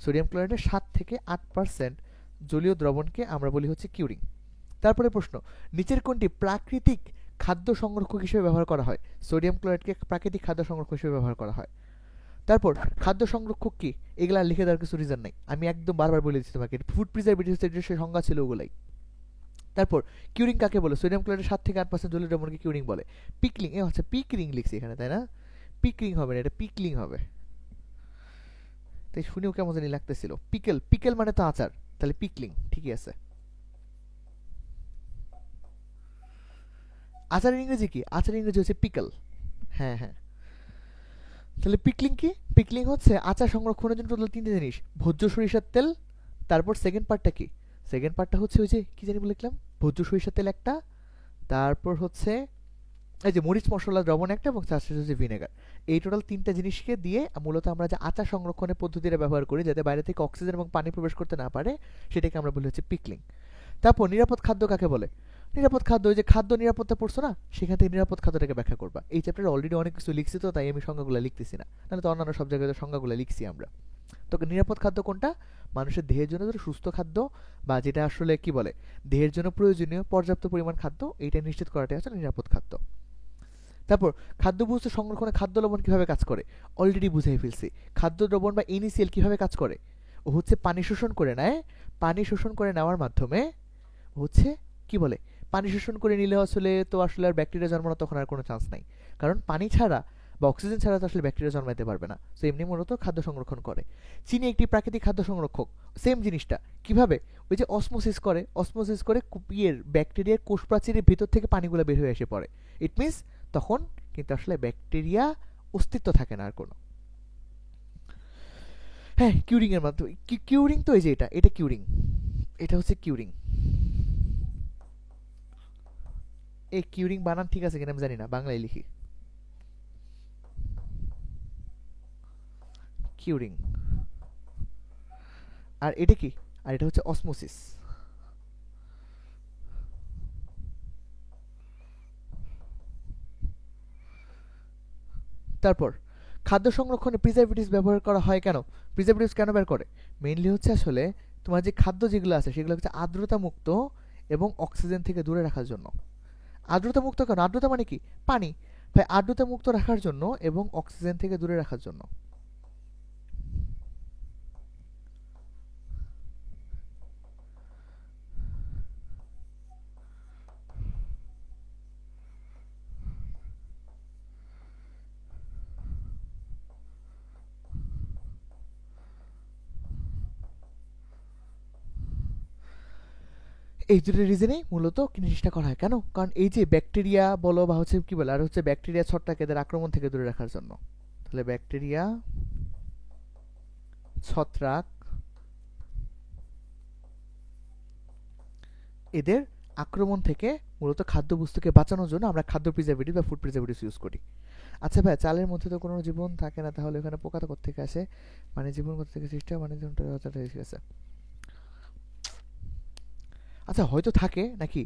সোডিয়াম ক্লোরাইডের 7 থেকে 8% জলীয় দ্রবণকে আমরা বলি হচ্ছে কিউরিং। তারপরে প্রশ্ন, নিচের কোনটি প্রাকৃতিক খাদ্য সংরক্ষক হিসেবে ব্যবহার করা হয়? সোডিয়াম ক্লোরাইডকে প্রাকৃতিক খাদ্য সংরক্ষক হিসেবে ব্যবহার করা হয়। তারপর খাদ্য সংরক্ষক কি? এগুলা লিখে দেওয়ার কিছু রিজন নাই, আমি একদম বারবার বলে দিচ্ছি তোমাকে, ফুড প্রিজারভেটিভস এর যে সংজ্ঞা ছিল ওগুলাই। তারপর কিউরিং কাকে বলে? সোডিয়াম ক্লোরাইডের 7 থেকে 8% জলীয় দ্রবণকে কিউরিং বলে। পিকলিং, এ হচ্ছে পিকরিং লিখছি এখানে, তাই না? পিকলিং হবে না, এটা পিকলিং হবে। তাই শুনেও কেমন জানি লাগতেছিল। পিকেল, পিকেল মানে তো আচার, তাহলে পিকলিং ঠিকই আছে। আচারের ইংরেজি কি? আচারের ইংরেজি হচ্ছে পিকল। হ্যাঁ হ্যাঁ। তাহলে পিকলিং কি? পিকলিং হচ্ছে আচার সংরক্ষণের জন্য টোটাল 3টে জিনিস, ভোজ্য সরিষার তেল, তারপর সেকেন্ড পার্টটা কি? সেকেন্ড পার্টটা হচ্ছে ওই যে কি জানি বলে লিখলাম, ভোজ্য সরিষার তেল একটা, তারপর হচ্ছে এই যে মরিচ মশলা দ্রবণ একটা, এবং তার সাথে হচ্ছে ভিনেগার। এই টোটাল 3টা জিনিসকে দিয়ে মূলত আমরা যে আচার সংরক্ষণের পদ্ধতিটা ব্যবহার করি যাতে বাইরে থেকে অক্সিজেন এবং পানি প্রবেশ করতে না পারে, সেটাকে আমরা বলি হচ্ছে পিকলিং। তারপর নিরাপদ খাদ্য কাকে বলে? নিরাপদ খাদ্য, ওই যে খাদ্য নিরাপত্তা পড়ছো না, সেখান থেকে নিরাপদ খাদ্যটাকে ব্যাখ্যা করবা। এই চ্যাপ্টারে অলরেডি অনেক কিছু লিখছি, তো তাই আমি সংজ্ঞাগুলো লিখতেছি না, নাহলে তো অন্যান্য সব জায়গায় সংজ্ঞাগুলো লিখছি আমরা। তো নিরাপদ খাদ্য কোনটা? মানুষের দেহের জন্য যেটা সুস্থ খাদ্য, বা যেটা আসলে কি বলে দেহের জন্য প্রয়োজনীয় পর্যাপ্ত পরিমাণ খাদ্য, এইটা নিশ্চিত করাটাই হচ্ছে নিরাপদ খাদ্য। তারপর খাদ্যবস্তু সংরক্ষণে খাদ্য লবণ কিভাবে কাজ করে? অলরেডি বুঝাই ফেলছি। খাদ্য দ্রবণ বা ইনিসিয়াল কিভাবে কাজ করে? ও হচ্ছে পানি শোষণ করে নেয়, পানি শোষণ করে নেওয়ার মাধ্যমে হচ্ছে কি বলে, পানি শোষণ করে নিলে আসলে তো আসলে আর ব্যাকটেরিয়া জন্মানো তখন আর কোনো চান্স নাই, কারণ পানি ছাড়া বা অক্সিজেন ছাড়া তো আসলে ব্যাকটেরিয়া জন্মাতে পারবে না। সো এমনি মূলত খাদ্য সংরক্ষণ করে। চিনি একটি প্রাকৃতিক খাদ্য সংরক্ষক। সেম জিনিসটা কিভাবে, ওই যে অসমোসিস করে, অসমোসিস করে ব্যাকটেরিয়ার কোষ প্রাচীরের ভিতর থেকে পানিগুলো বের হয়ে এসে পড়ে। ইট মিনস তখন কিন্তু আসলে ব্যাকটেরিয়া অস্তিত্ব থাকে না আর কোনো। হ্যাঁ, কিউরিং এর মাধ্যমে, কিউরিং তো এই যে এটা কিউরিং, এটা হচ্ছে কিউরিং। এই কিউরিং বানান ঠিক আছে কিনা আমি জানি না, বাংলায় লিখি কিউরিং। আর এটা কি, আর এটা হচ্ছে অসমোসিস। তারপর খাদ্য সংরক্ষণে প্রিজারভেটিভস ব্যবহার করা হয় কেন? প্রিজারভেটিভস কেন বের করে? মেইনলি হচ্ছে আসলে তোমার যে খাদ্য যেগুলো আছে সেগুলো হচ্ছে আর্দ্রতা মুক্ত এবং অক্সিজেন থেকে দূরে রাখার জন্য। আর্দ্রতা মুক্ত কেন? আর্দ্রতা মানে কি? পানি। ভাই আর্দ্রতা মুক্ত রাখার জন্য এবং অক্সিজেন থেকে দূরে রাখার জন্য। এই দুটো রিজনেই মূলত জিনিসটা করা হয়। কেন? কারণ এই যে ব্যাকটেরিয়া বলো বা হচ্ছে কি বলে, আর হচ্ছে ব্যাকটেরিয়া ছত্রাক এদের আক্রমণ থেকে দূরে রাখার জন্য। তাহলে ব্যাকটেরিয়া ছত্রাক এদের আক্রমণ থেকে মূলত খাদ্যবস্তুকে বাঁচানোর জন্য আমরা খাদ্য প্রিজারভেটিভ বা ফুড প্রিজারভেটিভস ইউজ করি। আচ্ছা ভাই, চালের মধ্যে তো কোনো জীবন থাকে না, তাহলে ওখানে পোকা তো কোত্থেকে আসে? মানে জীবন কোত্থেকে সৃষ্টি হয়, মানে জীবনটা ঠিক আছে। আচ্ছা হয়তো থাকে নাকি,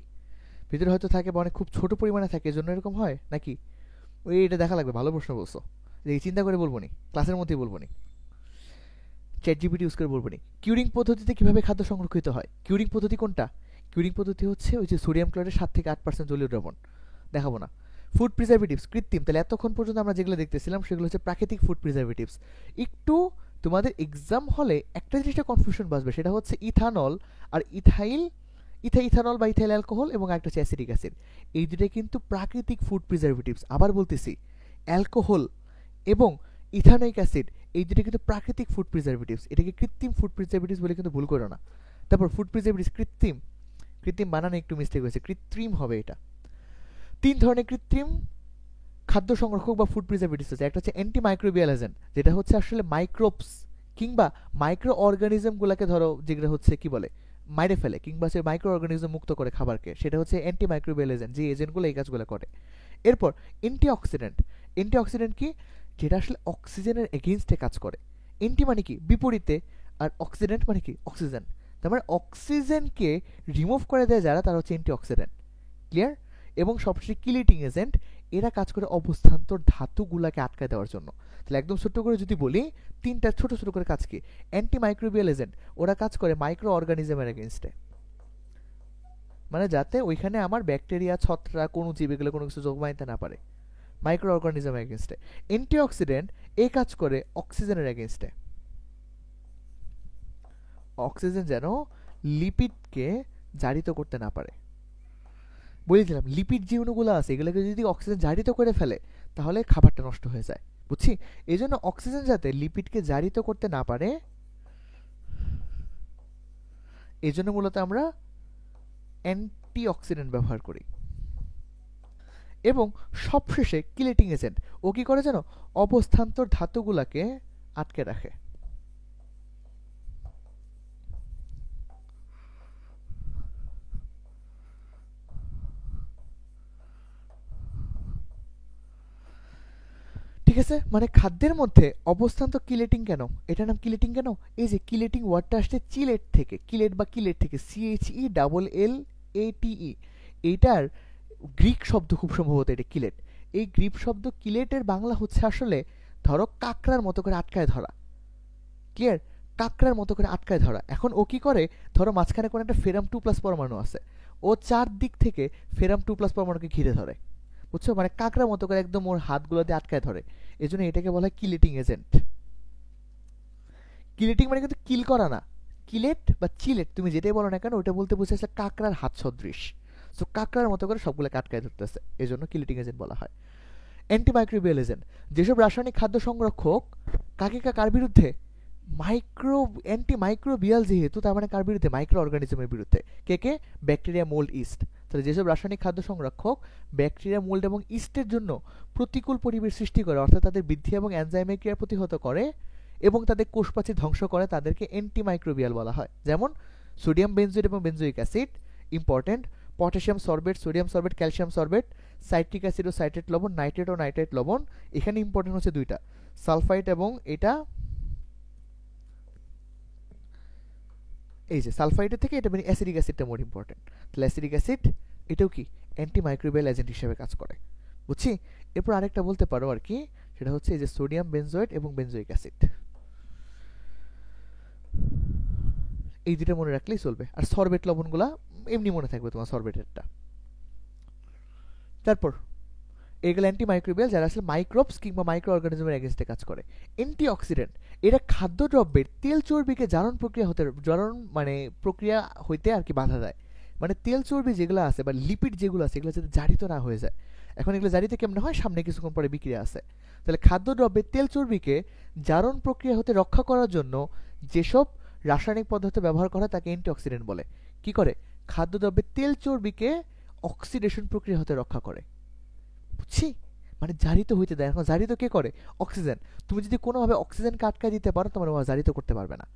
ভিতরে হয়তো থাকে বা অনেক খুব ছোট পরিমাণে থাকে, এজন্য এরকম হয় নাকি? ওই এটা দেখা লাগবে, ভালো প্রশ্ন বলছো। এই চিন্তা করে বলবো নি, ক্লাসের মধ্যেই বলবো নি, চ্যাট জিপিটি ইউজ করে বলবো নি। কিউরিং পদ্ধতিতে কিভাবে খাদ্য সংরক্ষিত হয়? কিউরিং পদ্ধতি কোনটা? কিউরিং পদ্ধতি হচ্ছে ওই যে সোডিয়াম ক্লোরাইডের 7 থেকে 8% জলীয় দ্রবণ। দেখাবো না। ফুড প্রিজারভেটিভস কৃত্রিম, তাহলে এতক্ষণ পর্যন্ত আমরা যেগুলো দেখতেছিলাম সেগুলো হচ্ছে প্রাকৃতিক ফুড প্রিজারভেটিভস। একটু তোমাদের এক্সাম হলে একটা জিনিসটা কনফিউশন বাসবে, সেটা হচ্ছে ইথানল আর ইথানল বা ইথাইল অ্যালকোহল এবং একটা হচ্ছে অ্যাসিটিক অ্যাসিড। এই দুটোই কিন্তু প্রাকৃতিক ফুড প্রিজারভেটিভস। আবার বলতেছি, অ্যালকোহল এবং ইথানোইক অ্যাসিড এই দুটো কিন্তু প্রাকৃতিক ফুড প্রিজারভেটিভস। এটাকে কৃত্রিম ফুড প্রিজারভেটিভস বলে কিন্তু ভুল করো না। তারপর ফুড প্রিজারভেটিভস কৃত্রিম, কৃত্রিম বানানে একটু মিস্টেক হয়েছে, কৃত্রিম হবে এটা। 3 ধরনের কৃত্রিম খাদ্য সংরক্ষক বা ফুড প্রিজারভেটিভস আছে। একটা হচ্ছে অ্যান্টিমাইক্রোবিয়াল এজেন্ট, যেটা হচ্ছে আসলে মাইক্রোবস কিংবা মাইক্রো অর্গানিজমগুলোকে ধরো যেগুলো হচ্ছে কি বলে মাইরে ফেলে, কিংবা হচ্ছে মাইক্রো অর্গানিজম মুক্ত করে খাবারকে, সেটা হচ্ছে অ্যান্টিমাইক্রোবিয়াল এজেন্ট, যে এজেন্টগুলো এই কাজগুলো করে। এরপর অ্যান্টিঅক্সিডেন্ট। অ্যান্টিঅক্সিডেন্ট কি? যেটা আসলে অক্সিজেনের এগেইনস্টে কাজ করে। অ্যান্টি মানে কি? বিপরীতে, আর অক্সিডেন্ট মানে কি? অক্সিজেন। তার মানে অক্সিজেনকে রিমুভ করে দেয় যারা, তারা হচ্ছে অ্যান্টিঅক্সিডেন্ট। ক্লিয়ার? এবং সবশেষে কিলেটিং এজেন্ট, এরা কাজ করে অবস্থান্তর ধাতুগুলাকে আটকায় দেওয়ার জন্য। তাহলে একদম ছোট্ট করে যদি বলি, 3টা ছোট ছোট করে কাজ কি? অ্যান্টিমাইক্রোবিয়াল এজেন্ট, ওরা কাজ করে মাইক্রো অর্গানিজমের এগেইনস্টে, মানে যাতে ওইখানে আমার ব্যাকটেরিয়া ছত্রাক অণুজীব এগুলো কোনো কিছু জন্মাইতে না পারে, মাইক্রো অর্গানিজমের এগেইনস্টে। অ্যান্টিঅক্সিডেন্ট এই কাজ করে অক্সিজেনের এগেইনস্টে, অক্সিজেন যেন লিপিডকে জারিত করতে না পারে। বলে দিলাম, লিপিড যে অণুগুলো আছে এগুলোকে যদি অক্সিজেন জারিত করে ফেলে তাহলে খাবারটা নষ্ট হয়ে যায়, বুঝছি? এই জন্য অক্সিজেন যাতে লিপিডকে জারিত করতে না পারে, এই জন্য মূলত আমরা অ্যান্টিঅক্সিডেন্ট ব্যবহার করি। এবং সবশেষে কিলেটিং এজেন্ট, ও কি করে জানো? অবস্থান্তর ধাতুগুলাকে আটকে রাখে। ঠিক আছে, মানে খাদ্যের মধ্যে অবস্থান্তর কিলেটিং কেন? এটার নাম কিলেটিং কেন? এই যে কিলেটিং ওয়ার্ডটা আসছে চিলেট থেকে, কিলেট বা কিলেট থেকে, CHELLATE। এইটার গ্রিক শব্দ খুব সম্ভবত এটা কিলেট। এই গ্রিক শব্দ কিলেটের বাংলা হচ্ছে আসলে ধরো কাঁকড়ার মতো করে আটকায় ধরা। ক্লিয়ার? কাঁকড়ার মতো করে আটকায় ধরা। এখন ও কি করে, ধরো মাঝখানে কোনো একটা ফেরাম 2+ পরমাণু আছে, ও চারদিক থেকে ফেরাম 2+ পরমাণুকে ঘিরে ধরে, বুঝছো? মানে কাঁকড়ার মতো করে একদম ওর হাতগুলো দিয়ে আটকায় ধরে। এই জন্য এটাকে বলা হয় কিলেটিং এজেন্ট। কিলেটিং মানে কিন্তু কিল করা না, কিলেট বা চিলেট তুমি যেটাই বলো না কেন, ওটা বলতে বুঝেছে কাঁকড়ার হাত সদৃশ। সো কাঁকড়ার মতো করে সবগুলো আটকায় ধরতেছে, এই জন্য কিলেটিং এজেন্ট বলা হয়। অ্যান্টিমাইক্রোবিয়াল এজেন্ট, যেসব রাসায়নিক খাদ্য সংরক্ষক কার বিরুদ্ধে, অ্যান্টিমাইক্রোবিয়াল, যেহেতু তার মানে কার বিরুদ্ধে, মাইক্রো অর্গানিজমের বিরুদ্ধে। কে? Bacteria, mould, yeast. তাহলে যেসব রাসায়নিক খাদ্য সংরক্ষক ব্যাকটেরিয়া, মোল্ড এবং ইস্টের জন্য প্রতিকূল পরিবেশ সৃষ্টি করে, অর্থাৎ তাদের বৃদ্ধি এবং এনজাইমের ক্রিয়া প্রতিহত করে এবং তাদের কোষপ্রাচীর ধ্বংস করে, তাদেরকে অ্যান্টিমাইক্রোবিয়াল বলা হয়। যেমন সোডিয়াম বেনজোয়েট এবং benzoic acid, important, potassium sorbate, sodium sorbate, calcium sorbate, citric acid ও সাইট্রেট লবণ, নাইট্রেট ও নাইট্রেট লবণ। এখানে ইম্পর্টেন্ট হচ্ছে দুইটা, সালফাইট এবং এটা, এই যে সালফাইডের থেকে এটা মানে অ্যাসিডিক অ্যাসিডটা মোর ইম্পর্টেন্ট। তাহলে অ্যাসিডিক অ্যাসিড এটাও কি অ্যান্টিমাইক্রোবিয়াল এজেন্ট হিসেবে কাজ করে, বুঝছি। এরপর আরেকটা বলতে পারো আর কি, সেটা হচ্ছে এই যে সোডিয়াম বেনজোয়েট এবং বেনজোইক অ্যাসিড, এই দুটো মনে রাখলেই চলবে। আর সরবেট লবণগুলা এমনি মনে থাকবে তোমার, সরবেটেরটা। তারপর এগুলো অ্যান্টিমাইক্রোবিয়াল, যারা আসলে মাইক্রোবস কিংবা মাইক্রো অর্গানিজমের এগেনস্টে কাজ করে। অ্যান্টিঅক্সিডেন্ট, এরা খাদ্যদ্রব্যের তেল চর্বিকে জারণ প্রক্রিয়া হইতে আর কি বাধা দেয়। মানে তেল চর্বি যেগুলো আছে বা লিপিড যেগুলো আছে, এগুলো যাতে জারিত না হয়ে যায়। এখন এগুলো জারিতে কেমন হয়, সামনে কিছুক্ষণ পরে বিক্রিয়া আছে। তাহলে খাদ্যদ্রব্যের তেল চর্বিকে জারণ প্রক্রিয়া হতে রক্ষা করার জন্য যেসব রাসায়নিক পদার্থ ব্যবহার করা হয় তাকে অ্যান্টিঅক্সিডেন্ট বলে। কি করে? খাদ্যদ্রব্যের তেল চর্বিকে অক্সিডেশন প্রক্রিয়া হতে রক্ষা করে, বুঝছি। মানে জারিত হইতে দেয়। এখন জারিত কে করে? অক্সিজেন। তুমি যদি কোনোভাবে অক্সিজেনকে আটকায় দিতে পারো, তোমার জারিত করতে পারবে না,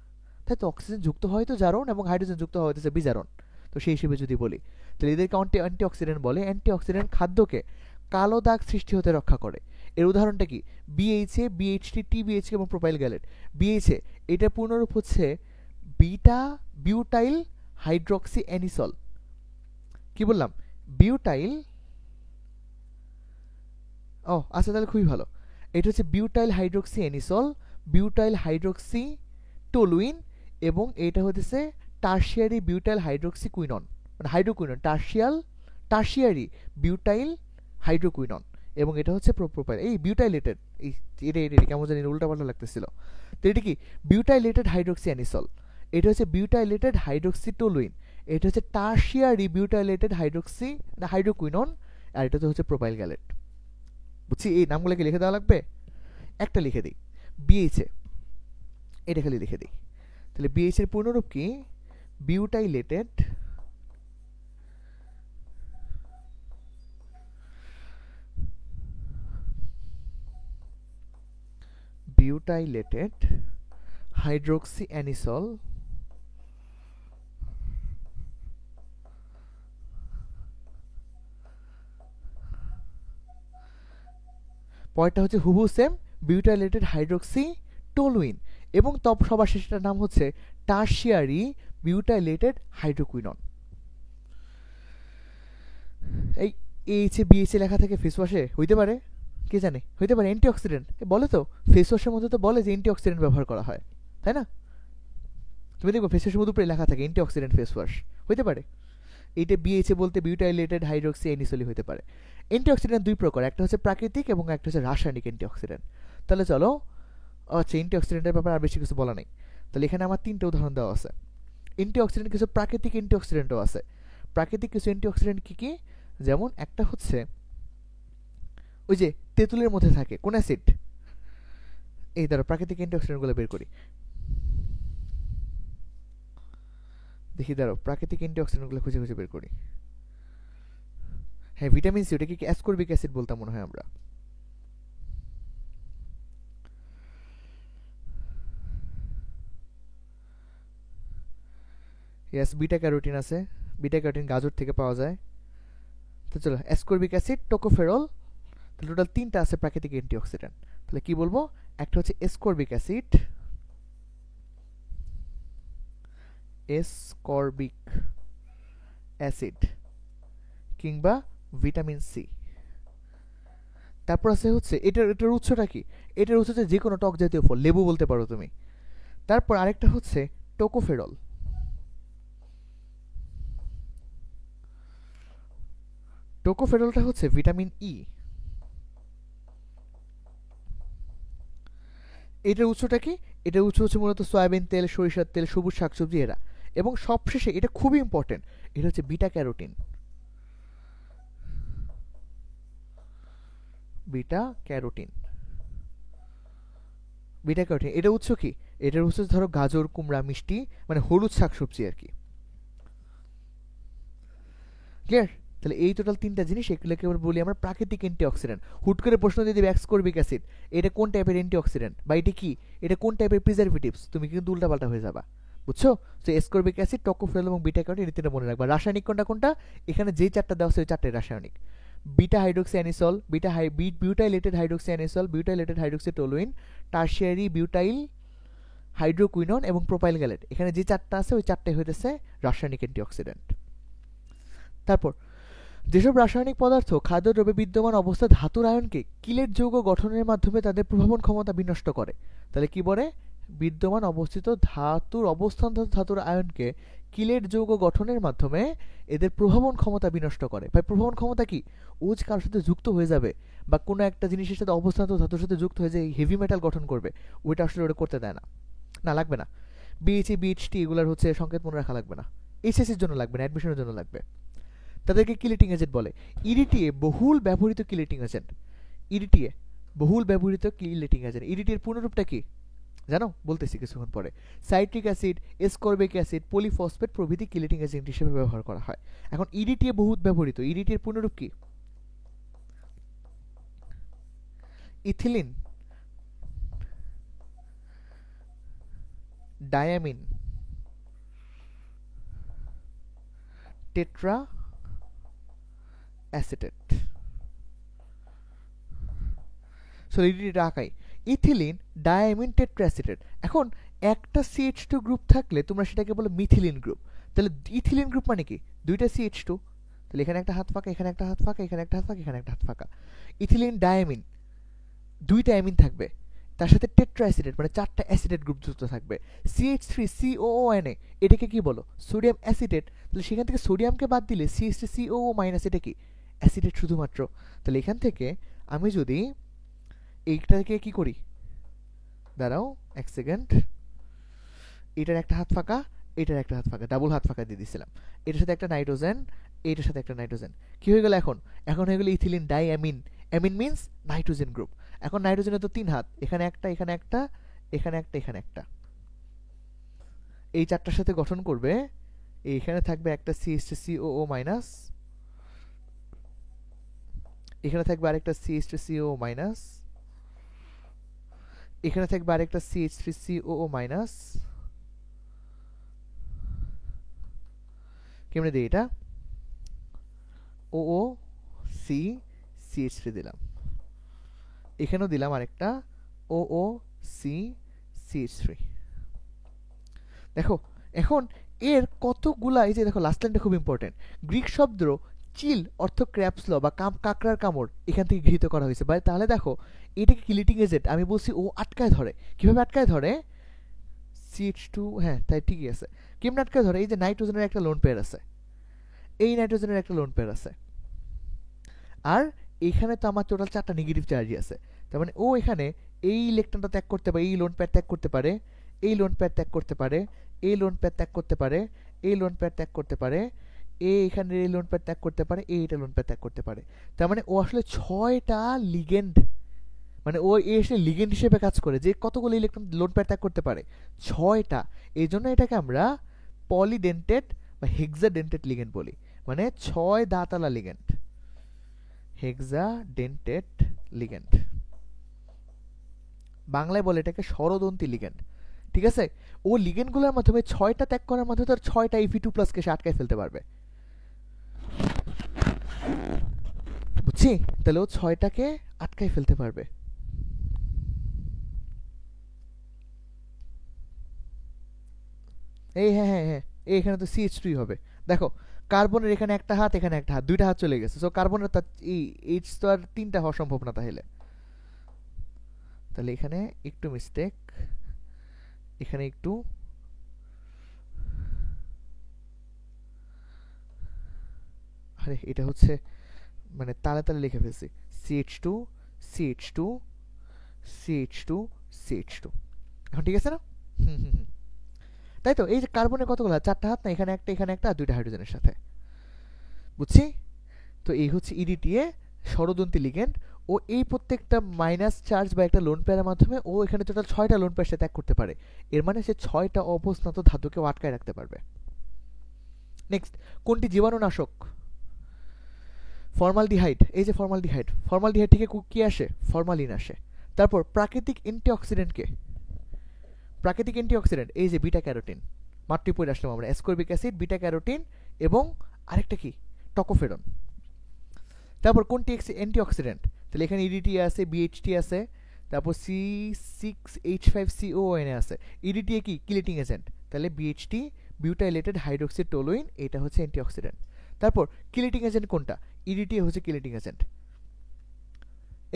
তাই তো। অক্সিজেন যুক্ত হয় তো জারণ, এবং হাইড্রোজেন যুক্ত হইতেছে বিজারণ। তো সেই হিসেবে যদি বলি, তাহলে এদেরকে অ্যান্টিঅক্সিডেন্ট বলে। অ্যান্টিঅক্সিডেন্ট খাদ্যকে কালো দাগ সৃষ্টি হতে রক্ষা করে। এর উদাহরণটা কি? বিএইচএ, বিএইচটি, টিবিএইচকে এবং প্রোপাইল গ্যালেট। বিএইচএ, এটা পূর্ণরূপ হচ্ছে বিটা বিউটাইল হাইড্রক্সি অ্যানিসল। কি বললাম? বিউটাইল, ও আচ্ছা, তাহলে খুবই ভালো। এটা হচ্ছে butyl hydroxy anisole, butyl hydroxy toluene, এবং এটা হচ্ছে টার্সিয়ারি বিউটাইল হাইড্রক্সি কুইনন, মানে হাইড্রোকুইনন, টার্সিয়ারি বিউটাইল হাইড্রোকুইনন, এবং এটা হচ্ছে প্রোপাইল। এই বিউটাইলেটেড, এই এটা কেমন জানি উল্টাপাল্টা লাগতেছিল। তো এটা কি? বিউটাইলেটেড হাইড্রক্সি অ্যানিসল। এটা হচ্ছে বিউটাইলেটেড হাইড্রক্সি টলুইন। এটা হচ্ছে টার্সিয়ারি বিউটাইলেটেড হাইড্রক্সি হাইড্রোকুইনন, আর এটা হচ্ছে প্রোপাইল গ্যালেট, বুঝছি। এই নামগুলোকে লিখে দেওয়া লাগবে, একটা লিখে দিই, বিএইচএ, এটা খালি লিখে দিই। তাহলে বিএইচএর পূর্ণরূপ কি? বিউটাইলেটেড হাইড্রোক্সি অ্যানিসল, পরেরটা হচ্ছে হুবহু সেম, বিউটাইলেটেড হাইড্রোক্সি টলুইন, এবং সবার শেষটার নাম হচ্ছে টার্সিয়ারি বিউটাইলেটেড হাইড্রোকুইনন। এই এইচএ বিএইচএ লেখা থেকে ফেস ওয়াশে হইতে পারে, কে জানে, হইতে পারে অ্যান্টিঅক্সিডেন্ট। বলে তো ফেস ওয়াশের মধ্যে তো বলে যে অ্যান্টিঅক্সিডেন্ট ব্যবহার করা হয়, তাই না? তুমি দেখবো ফেস ওয়াশের মধ্যে উপরে লেখা থাকে অ্যান্টিঅক্সিডেন্ট ফেস ওয়াশ, হইতে পারে। এইটা বিএইচএ বলতে বিউটাইলেটেড হাইড্রোক্সি অ্যানিসলি হতে পারে। অ্যান্টিঅক্সিডেন্ট দুই প্রকার, একটা হচ্ছে প্রাকৃতিক এবং একটা হচ্ছে রাসায়নিক অ্যান্টিঅক্সিডেন্ট। তাহলে চলো, আচ্ছা, অ্যান্টিঅক্সিডেন্টের ব্যাপারে আর বেশি কিছু বলা নেই। তাহলে এখানে আমার তিনটে উদাহরণ দেওয়া আছে। অ্যান্টিঅক্সিডেন্ট, কিছু প্রাকৃতিক অ্যান্টিঅক্সিডেন্টও আছে। প্রাকৃতিক কিছু অ্যান্টিঅক্সিডেন্ট কি কি? যেমন একটা হচ্ছে ওই যে তেঁতুলের মধ্যে থাকে কোন অ্যাসিড, এই ধরো প্রাকৃতিক অ্যান্টিঅক্সিডেন্টগুলো বের করি, দেখি দাঁড়ো, প্রাকৃতিক অ্যান্টিঅক্সিডেন্টগুলো খুঁজে খুঁজে বের করি। হ্যাঁ, ভিটামিন সি, ওটাকে কি অ্যাসকর্বিক অ্যাসিড বলতাম মনে হয় আমরা। ইয়েস, বিটা ক্যারোটিন আছে, বিটা ক্যারোটিন গাজর থেকে পাওয়া যায়। তো চলো, অ্যাসকর্বিক অ্যাসিড, টোকোফেরল, তাহলে টোটাল তিনটা আছে প্রাকৃতিক অ্যান্টিঅক্সিডেন্ট। তাহলে কি বলবো? একটা হচ্ছে অ্যাসকর্বিক অ্যাসিড, কিংবা ভিটামিন সি। তারপর আছে হচ্ছে এটার উৎসটা কি? এটার উৎস হচ্ছে যে কোনো টক জাতীয় ফল, লেবু বলতে পারো তুমি। তারপর আরেকটা হচ্ছে টোকোফেরল। টোকোফেরলটা হচ্ছে ভিটামিন ই। এটার উৎসটা কি? এটার উৎস হচ্ছে মূলত সয়াবিন তেল, সরিষার তেল, সবুজ শাকসবজি এরা। এবং সবশেষে এটা খুবই ইম্পর্টেন্ট, এটা হচ্ছে beta carotene. Beta carotene. Beta carotene এটা উৎস কি? এটার উৎস ধরো গাজর, কুমড়া, মিষ্টি, মানে হলুদ শাকসবজি আর কি। ক্লিয়ার? তাহলে এই টোটাল তিনটা জিনিস, এগুলোকে বলি আমরা প্রাকৃতিক অ্যান্টিঅক্সিডেন্ট। হুট করে প্রশ্ন দিয়ে দিবে অ্যাসকর্বিক অ্যাসিড, এটা কোন টাইপের অ্যান্টিঅক্সিডেন্ট বা এটা কি, এটা কোন টাইপের প্রিজারভেটিভস, তুমি কিন্তু উল্টাপাল্টা হয়ে যাবা, বুঝছো? তো অ্যাসকর্বিক অ্যাসিড, টকোফেরল এবং বিটা ক্যারোটিন, এই তিনটা মনে রাখবা। রাসায়নিক কোনটা কোনটা? এখানে যেই চারটা দেওয়া আছে ওই চারটাই রাসায়নিক। Beta hydroxyanisole, butylated hydroxyanisole, butylated hydroxytoluene, tertiary butyl hydroquinone এবং প্রোপাইল গ্যালেট, এখানে যে চারটা আছে ওই চারটাই হইতেছে রাসায়নিক অ্যান্টিঅক্সিডেন্ট। তারপর যেসব রাসায়নিক পদার্থ খাদ্যদ্রব্যে বিদ্যমান অবস্থায় ধাতুর আয়নকে কিলেট যৌগ গঠনের মাধ্যমে তাদের প্রভাবন ক্ষমতা বিনষ্ট করে, তাহলে কি বলে? বিদ্যমান অবস্থিত ধাতুর অবস্থানগত ধাতুর আয়নকে কিলেট যৌগ গঠনের মাধ্যমে এদের প্রভাবন ক্ষমতা বিনষ্ট করে। ভাই প্রভাবন ক্ষমতা কি? ও যে কারোর সাথে যুক্ত হয়ে যাবে বা কোনো একটা জিনিসের সাথে অবস্থানগত ধাতুর সাথে যুক্ত হয়ে যে হেভি মেটাল গঠন করবে, ওইটা আসলে ওটা করতে দেয় না। না লাগবে না, বিএইচি বিএইচটি এগুলোর হচ্ছে সংকেত মনে রাখা লাগবে না, এইচএসির জন্য লাগবে না, অ্যাডমিশনের জন্য লাগবে। তাদেরকে কিলেটিং এজেন্ট বলে। ইডিটিএ বহুল ব্যবহৃত কিলেটিং এজেন্ট। ইডিটিএ বহুল ব্যবহৃত কিলেটিং এজেন্ট। ইডিটি এর পূর্ণরূপটা কি জানো? বলতেছি কিছুক্ষণ পরে। সাইট্রিক অ্যাসিড, এসকর্বিক অ্যাসিড, পলিফসফেট প্রভৃতি কিলেটিং এজেন্ট হিসেবে ব্যবহার করা হয়। এখন ইডিটিএ বহুল ব্যবহৃত, ইডিটি এর পূর্ণরূপ কি? Ethylene diamine tetra acetate. Solidity আঁকাই, ইথিলিন ডায়ামিন টেট্রাঅ্যাসিটেট। এখন একটা CH2 গ্রুপ থাকলে তোমরা সেটাকে বলো মিথিলিন গ্রুপ। তাহলে ইথিলিন গ্রুপ মানে কি? দুইটা CH2, তাহলে এখানে একটা হাত ফাঁকা, এখানে একটা হাত ফাঁকা, এখানে একটা হাত ফাঁকা, এখানে একটা হাত ফাঁকা। ইথিলিন ডায়ামিন, দুইটা অ্যামিন থাকবে, তার সাথে টেট্রাঅ্যাসিটেট মানে চারটা অ্যাসিটেট গ্রুপ যুক্ত থাকবে। CH3COONA, এটাকে কি বলো? Sodium acetate. তাহলে সেখান থেকে সোডিয়ামকে বাদ দিলে CH3COO- এটা কি? অ্যাসিটেট শুধুমাত্র। তাহলে এখান থেকে আমি যদি এইটাকে কি করি, দাঁড়াও এক সেকেন্ড, এটার একটা হাত ফাঁকা, এটার একটা হাত ফাঁকা, ডাবল হাত ফাঁকা দিয়ে দিছিলাম। এটার সাথে একটা নাইট্রোজেন, এটার সাথে একটা নাইট্রোজেন, কি হয়ে গেল এখন? এখন হয়ে গেল ethylene diamine. Amine means nitrogen group. এখন নাইট্রোজেনের তো তিন হাত, এখানে একটা, এখানে একটা, এখানে একটা, এখানে একটা, এই চারটার সাথে গঠন করবে। এইখানে থাকবে একটা CH3COO-, এখানে থাকবে আরেকটা CH3COO-, এখানে থাকবে আরেকটা CH3COO-। কেমনে দিই এটা? OO-C CH3 দিলাম, এখানেও দিলাম আরেকটা OO-C CH3। দেখো এখন এর কতগুলা, এই যে দেখো লাস্ট লাইনটা খুব ইম্পর্টেন্ট। গ্রিক শব্দ চিল অর্থ ক্র্যাপসল বা কাঁকড়ার কামড় এখান থেকে গৃহীত করা হয়েছে। তাহলে দেখো এটাকে কিলেটিং এজেন্ট আমি বলছি, ও আটকায় ধরে। কিভাবে আটকায় ধরে? CH2, হ্যাঁ তাই ঠিকই আছে। কেমন আটকায় ধরে? এই যে নাইট্রোজেনের একটা লোন পেয়ার আছে, এই নাইট্রোজেনের একটা লোন পেয়ার আছে, আর এখানে তো আমার টোটাল চারটা নেগেটিভ চার্জই আছে। তার মানে ও এখানে এই ইলেকট্রনটা ত্যাগ করতে পারে, এই লোন পেয়ার ত্যাগ করতে পারে, এই লোন পেয়ার ত্যাগ করতে পারে, এই লোন পেয়ার ত্যাগ করতে পারে, এই লোন পেয়ার ত্যাগ করতে পারে, এখানে এই লোন পেয়ার ত্যাগ করতে পারে, এইটা লোন পেয়ার ত্যাগ করতে পারে। তার মানে ও আসলে 6টা লিগেন্ড, মানে ও আসলে লিগেন্ড হিসেবে কাজ করে, যে কতগুলো ইলেকট্রন লোন পেয়ার ত্যাগ করতে পারে? 6টা। এই জন্য এটাকে আমরা পলিডেন্টেড বা হেক্সাডেন্টেড লিগেন্ড বলি, মানে 6 দাঁতালা লিগেন্ড, হেক্সাডেন্টেড লিগেন্ড। বাংলায় বলে এটাকে ষড়দন্তী লিগেন্ড। ঠিক আছে? ও লিগেন্ডগুলোর মাধ্যমে 6টা ত্যাগ করার মাধ্যমে তার 6টা Fe2+ কে সে আটকায় ফেলতে পারবে। বুঝছি? তাহলে ও 6টাকে আটকায় ফেলতে পারবে। এই হ্যাঁ হ্যাঁ হ্যাঁ, এখানে তো CH3 হবে। দেখো কার্বনের এখানে একটা হাত, এখানে একটা হাত, দুইটা হাত চলে গেছে। সো কার্বনের তার এই এইচ তো আর 3টা হওয়া সম্ভব না। তাহলে এখানে একটু মিস্টেক, এখানে একটু, আরে এটা হচ্ছে মানে তালে তালে লিখে ফেলছি। CH2 CH2 CH2 CH2, এখন ঠিক আছে না? হুম হুম হুম, তাই তো। এই যে কার্বনের কতগুলো হাত? 4টা হাত না, এখানে একটা, এখানে একটা, আর 2টা হাইড্রোজেনের সাথে। বুঝছি? তো এই হচ্ছে ইডিটিএ, ষড়দন্তী লিগেন্ড। ও ও এই প্রত্যেকটা মাইনাস চার্জ বা একটা লোন পেয়ারের মাধ্যমে ও এখানে টোটাল 6টা লোন পেয়ার সাথে ত্যাগ করতে পারে। এর মানে সে 6টা অবস্থান্ত ধাতুকে আটকায় রাখতে পারবে। নেক্সট, কোনটি জীবাণুনাশক? ফর্মালডিহাইড। এই যে ফর্মালডিহাইড, ফর্মালডিহাইড থেকে কি আসে? ফর্মালিন আসে। তারপর প্রাকৃতিক অ্যান্টিঅক্সিডেন্ট কে? প্রাকৃতিক অ্যান্টিঅক্সিডেন্ট এই যে বিটা ক্যারোটিন, মাত্রই পড়ে আসলাম আমরা, অ্যাসকর্বিক অ্যাসিড, বিটা ক্যারোটিন এবং আরেকটা কি, টকোফেরন। তারপর কোনটি অ্যান্টিঅক্সিডেন্ট? তাহলে এখানে ইডিটি আছে, বিএইচটি আছে, তারপর C6H5CON আছে। ইডিটি কি? কিলেটিং এজেন্ট, তাহলে বিএইচটি বিউটাইলেটেড হাইড্রোক্সি টলুইন, এটা হচ্ছে অ্যান্টিঅক্সিডেন্ট। তারপর কিলেটিং এজেন্ট কোনটা? ইডিটি হচ্ছে কিলেটিং এজেন্ট।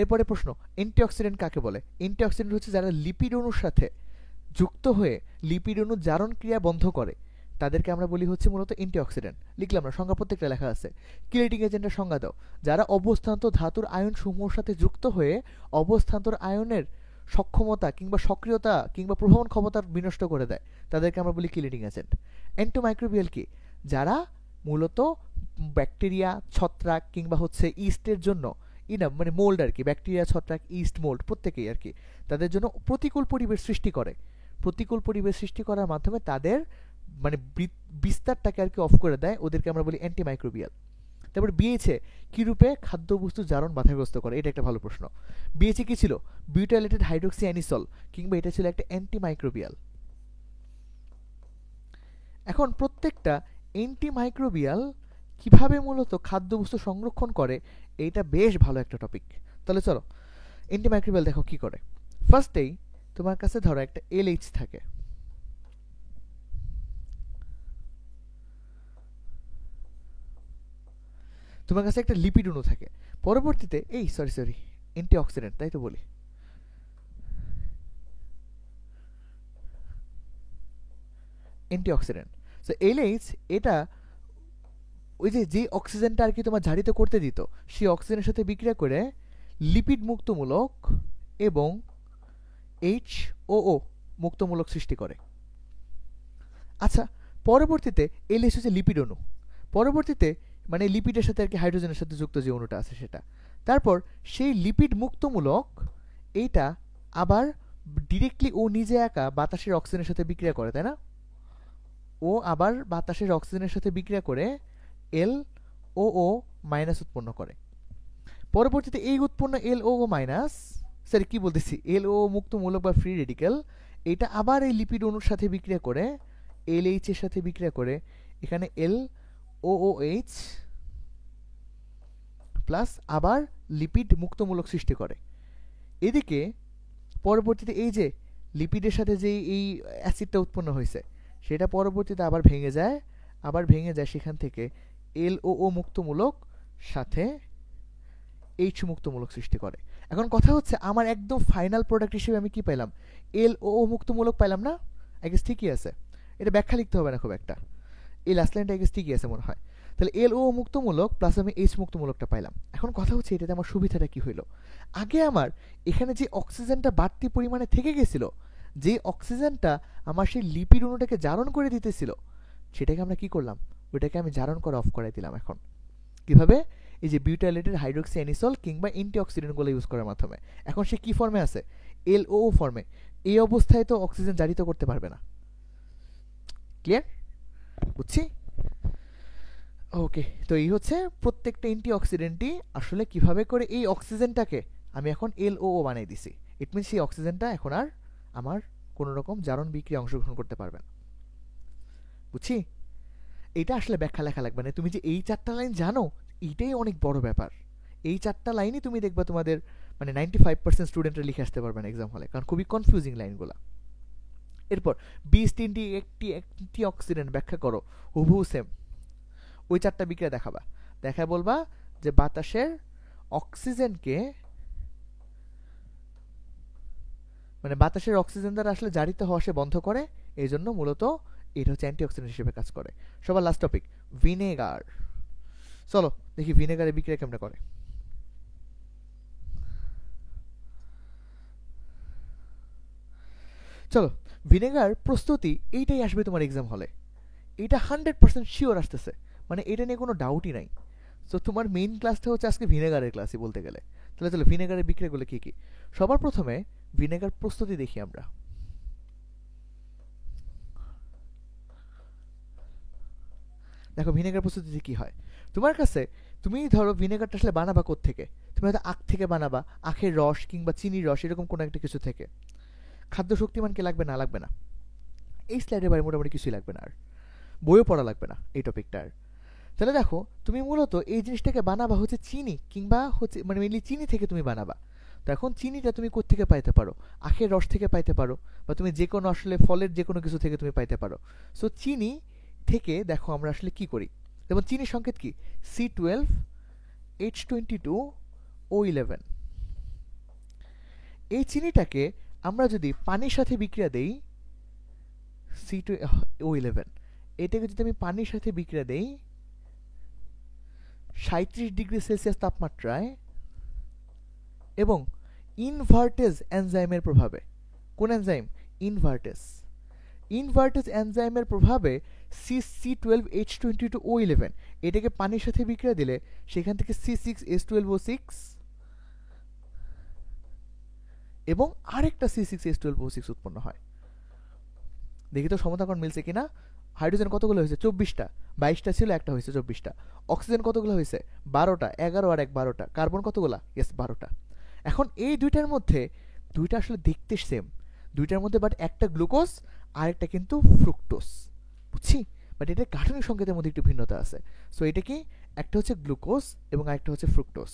এরপরে প্রশ্ন, অ্যান্টিঅক্সিডেন্ট কাকে বলে? অ্যান্টিঅক্সিডেন্ট হচ্ছে যারা লিপিড অণুর সাথে যুক্ত হয়ে লিপিড অণু জারণ ক্রিয়া বন্ধ করে, তাদেরকে আমরা বলি হচ্ছে মূলত অ্যান্টিঅক্সিডেন্ট। লিখলাম না, সংজ্ঞা প্রত্যেকটা লেখা আছে। কিলেটিং এজেন্টের সংজ্ঞা দাও। যারা অবস্থান্তর ধাতুর আয়ন সমূহের সাথে যুক্ত হয়ে অবস্থান্তর আয়নের সক্ষমতা কিংবা সক্রিয়তা কিংবা প্রভাবন ক্ষমতা বিনষ্ট করে দেয়, তাদেরকে আমরা বলি কিলেটিং এজেন্ট। অ্যান্টোমাইক্রোবিয়াল কি? যারা মূলত ব্যাকটেরিয়া, ছত্রাক কিংবা হচ্ছে ইস্টের জন্য মানে মোল্ড আর কি, ব্যাকটেরিয়া, ছত্রাক, ইস্ট, মোল্ড প্রত্যেকেই আর কি, তাদের জন্য প্রতিকূল পরিবেশ সৃষ্টি করে। প্রতিকূল পরিবেশ সৃষ্টি করার মাধ্যমে তাদের মানে বিস্তারটাকে আর কি অফ করে দেয়, ওদেরকে আমরা বলি অ্যান্টিমাইক্রোবিয়াল। তারপর বিএইচএ কি রূপে খাদ্যবস্তু জারণ বাধাগ্রস্ত করে? এটা একটা ভালো প্রশ্ন। বিএইচএ কি ছিল? বিউটাইলেটেড হাইড্রোক্সি অ্যানিসল, কিংবা এটা ছিল একটা অ্যান্টিমাইক্রোবিয়াল। এখন প্রত্যেকটা অ্যান্টিমাইক্রোবিয়াল কিভাবে মূলত খাদ্যবস্তু সংরক্ষণ করে, এইটা বেশ ভালো একটা টপিক। তাহলে চলো, অ্যান্টিমাইক্রোবিয়াল দেখো কি করে। ফার্স্টেই তোমার কাছে ধরো একটা এলএইচ থাকে, তোমার কাছে একটা লিপিড অণু থাকে, পরবর্তীতে এই সরি অ্যান্টিঅক্সিডেন্ট, তাই তো বলি, অ্যান্টিঅক্সিডেন্ট। সো এলএইচ এটা ওই যে অক্সিজেনটা আর কি তোমার জারিত করতে দিত, সেই অক্সিজেনের সাথে বিক্রিয়া করে লিপিড মুক্তমূলক এবং HOO মুক্তমূলক সৃষ্টি করে। আচ্ছা, পরবর্তীতে এলএইচ হচ্ছে লিপিড অণু, পরবর্তীতে মানে লিপিডের সাথে আর কি হাইড্রোজেনের সাথে যুক্ত যে অণুটা আছে সেটা, তারপর সেই লিপিড মুক্তমূলক এইটা আবার ডিরেক্টলি ও নিজে একা বাতাসের অক্সিজেনের সাথে বিক্রিয়া করে, তাই না? ও আবার বাতাসের অক্সিজেনের সাথে বিক্রিয়া করে LOO মাইনাস উৎপন্ন করে। পরবর্তীতে এই উৎপন্ন LOO মাইনাস, সরি কি বলতেছি, LOO মুক্তমূলক বা ফ্রি রেডিক্যাল, এটা আবার এই লিপিড অণুর সাথে বিক্রিয়া করে, LH এর সাথে বিক্রিয়া করে এখানে LOOH প্লাস আবার লিপিড মুক্তমূলক সৃষ্টি করে। এদিকে পরবর্তীতে এই যে লিপিডের সাথে যে এই অ্যাসিডটা উৎপন্ন হয়েছে, সেটা পরবর্তীতে আবার ভেঙে যায়, সেখান থেকে LOO মুক্তমূলক সাথে H মুক্তমূলক সৃষ্টি করে। এখন কথা হচ্ছে, আমার একদম ফাইনাল প্রোডাক্ট হিসেবে আমি কি পাইলাম? LOO মুক্তমূলক পাইলাম না? আই গেস ঠিকই আছে, এটা ব্যাখ্যা লিখতে হবে না খুব একটা, এই লাস্ট লাইনটা আই গেস ঠিকই আছে মনে হয়। তাহলে LOO মুক্তমূলক প্লাস আমি H মুক্তমূলকটা পাইলাম। এখন কথা হচ্ছে, এটাতে আমার সুবিধাটা কি হইলো? আগে আমার এখানে যে অক্সিজেনটা বাড়তি পরিমাণে থেকে গেছিল, যে অক্সিজেনটা আমার সেই লিপিড অণুটাকে জারণ করে দিতেছিল, সেটাকে আমরা কি করলাম? ওইটাকে আমি জারণ করা অফ করাই দিলাম। এখন কিভাবে? এই যে বিউটাইলেটেড হাইড্রোক্সি অ্যানিসল কিংবা অ্যান্টিঅক্সিডেন্টগুলো ইউজ করার মাধ্যমে। এখন সে কি ফর্মে আছে? LOO ফর্মে। এই অবস্থায় তো অক্সিজেন জারিত করতে পারবে না। ক্লিয়ার? বুঝছি? ওকে, তো এই হচ্ছে প্রত্যেকটা অ্যান্টিঅক্সিডেন্টই আসলে কিভাবে করে এই অক্সিজেনটাকে আমি এখন LOO বানিয়ে দিছি। ইট মিনস সেই অক্সিজেনটা এখন আর আমার কোনো রকম জারণ বিক্রিয়া অংশগ্রহণ করতে পারবে না। বুঝছি? এটা আসলে ব্যাখ্যা লেখা লাগবে না, তুমি যে এই 4টা লাইন জানো, এইটাই অনেক বড় ব্যাপার। এই 4টা লাইনই তুমি দেখবা তোমাদের মানে 95% স্টুডেন্টরা লিখে আসতে পারবে না এক্সাম হলে, কারণ খুবই কনফিউজিং লাইনগুলো। এরপর 20টি অ্যান্টিঅক্সিডেন্ট ব্যাখ্যা করো, হুবহু সেম ওই 4টা বিক্রিয়া দেখাবা, দেখায় বলবা যে বাতাসের অক্সিজেনকে মানে বাতাসের অক্সিজেন দ্বারা আসলে জারিত হওয়া সে বন্ধ করে, এই জন্য মূলত এটা হচ্ছে অ্যান্টিঅক্সিডেন্ট হিসেবে কাজ করে। সবার লাস্ট টপিক ভিনেগার। চলো দেখি ভিনেগারের বিক্রিয়া কেমনে করে। চলো, ভিনেগার প্রস্তুতি এইটাই আসবে তোমার এক্সাম হলে, এটা 100% শিওর আসতেছে, মানে এটা নিয়ে কোনো ডাউটই নাই। সো তোমার মেইন ক্লাসটা হচ্ছে আজকে ভিনেগারের ক্লাসই বলতে গেলে। তাহলে চলো ভিনেগারের বিক্রিয়াগুলো কি কি। সবার প্রথমে ভিনেগার প্রস্তুতি দেখি আমরা। দেখো ভিনেগার প্রস্তুতিতে কি হয়। তোমার কাছে তুমি ধরো ভিনেগারটা আসলে বানাবা থেকে, তুমি হয়তো আখ থেকে বানাবা, আখের রস কিংবা চিনির রস এরকম কোনো একটা কিছু থেকে। খাদ্য শক্তিমান কি লাগবে? না, লাগবে না। এই স্লাইডের বাইরে মোটামুটি কিছুই লাগবে না, আর বইও পড়া লাগবে না এই টপিকটার। তাহলে দেখো তুমি মূলত এই জিনিসটাকে বানাবা হচ্ছে চিনি কিংবা হচ্ছে মানে মেনলি চিনি থেকে তুমি বানাবা। তো এখন চিনিটা তুমি কোত্থেকে পাইতে পারো? আখের রস থেকে পাইতে পারো, বা তুমি যে কোনো আসলে ফলের যে কোনো কিছু থেকে তুমি পাইতে পারো। সো চিনি থেকে দেখো আমরা আসলে কি করি। যেমন চিনির সংকেত কি? C12H22O11। এই চিনিটাকে আমরা যদি পানির সাথে বিক্রিয়া দেই, C2O11, এটাকে যদি আমি পানির সাথে বিক্রিয়া দেই 37°C তাপমাত্রায় এবং ইনভার্টেজ এনজাইমের প্রভাবে, কোন এনজাইম? ইনভার্টেজ এনজাইমের প্রভাবে C12H22O11 এটাকে পানির সাথে বিক্রিয়া দিলে সেখান থেকে C6H12O6 এবং আরেকটা C6H12O6 উৎপন্ন হয়। দেখি তো সমতাকরণ মিলছে কিনা। হাইড্রোজেন কতগুলো হয়েছে? 24টা। 22টা ছিল, একটা হয়েছে 24টা। অক্সিজেন কতগুলো হয়েছে? 12টা। 11 আর 1 12টা। কার্বন কতগুলা? ইয়েস, 12টা। এখন এই দুইটার মধ্যে দুইটা আসলে দেখতে সেম, দুইটার মধ্যে বাট একটা গ্লুকোজ আর একটা কিন্তু ফ্রুক্টোজ, বুঝছি? বাট এটা গাঠনিক সংকেতের মধ্যে একটু ভিন্নতা আছে। সো এটা কি? একটা হচ্ছে গ্লুকোজ এবং আরেকটা হচ্ছে ফ্রুক্টোজ।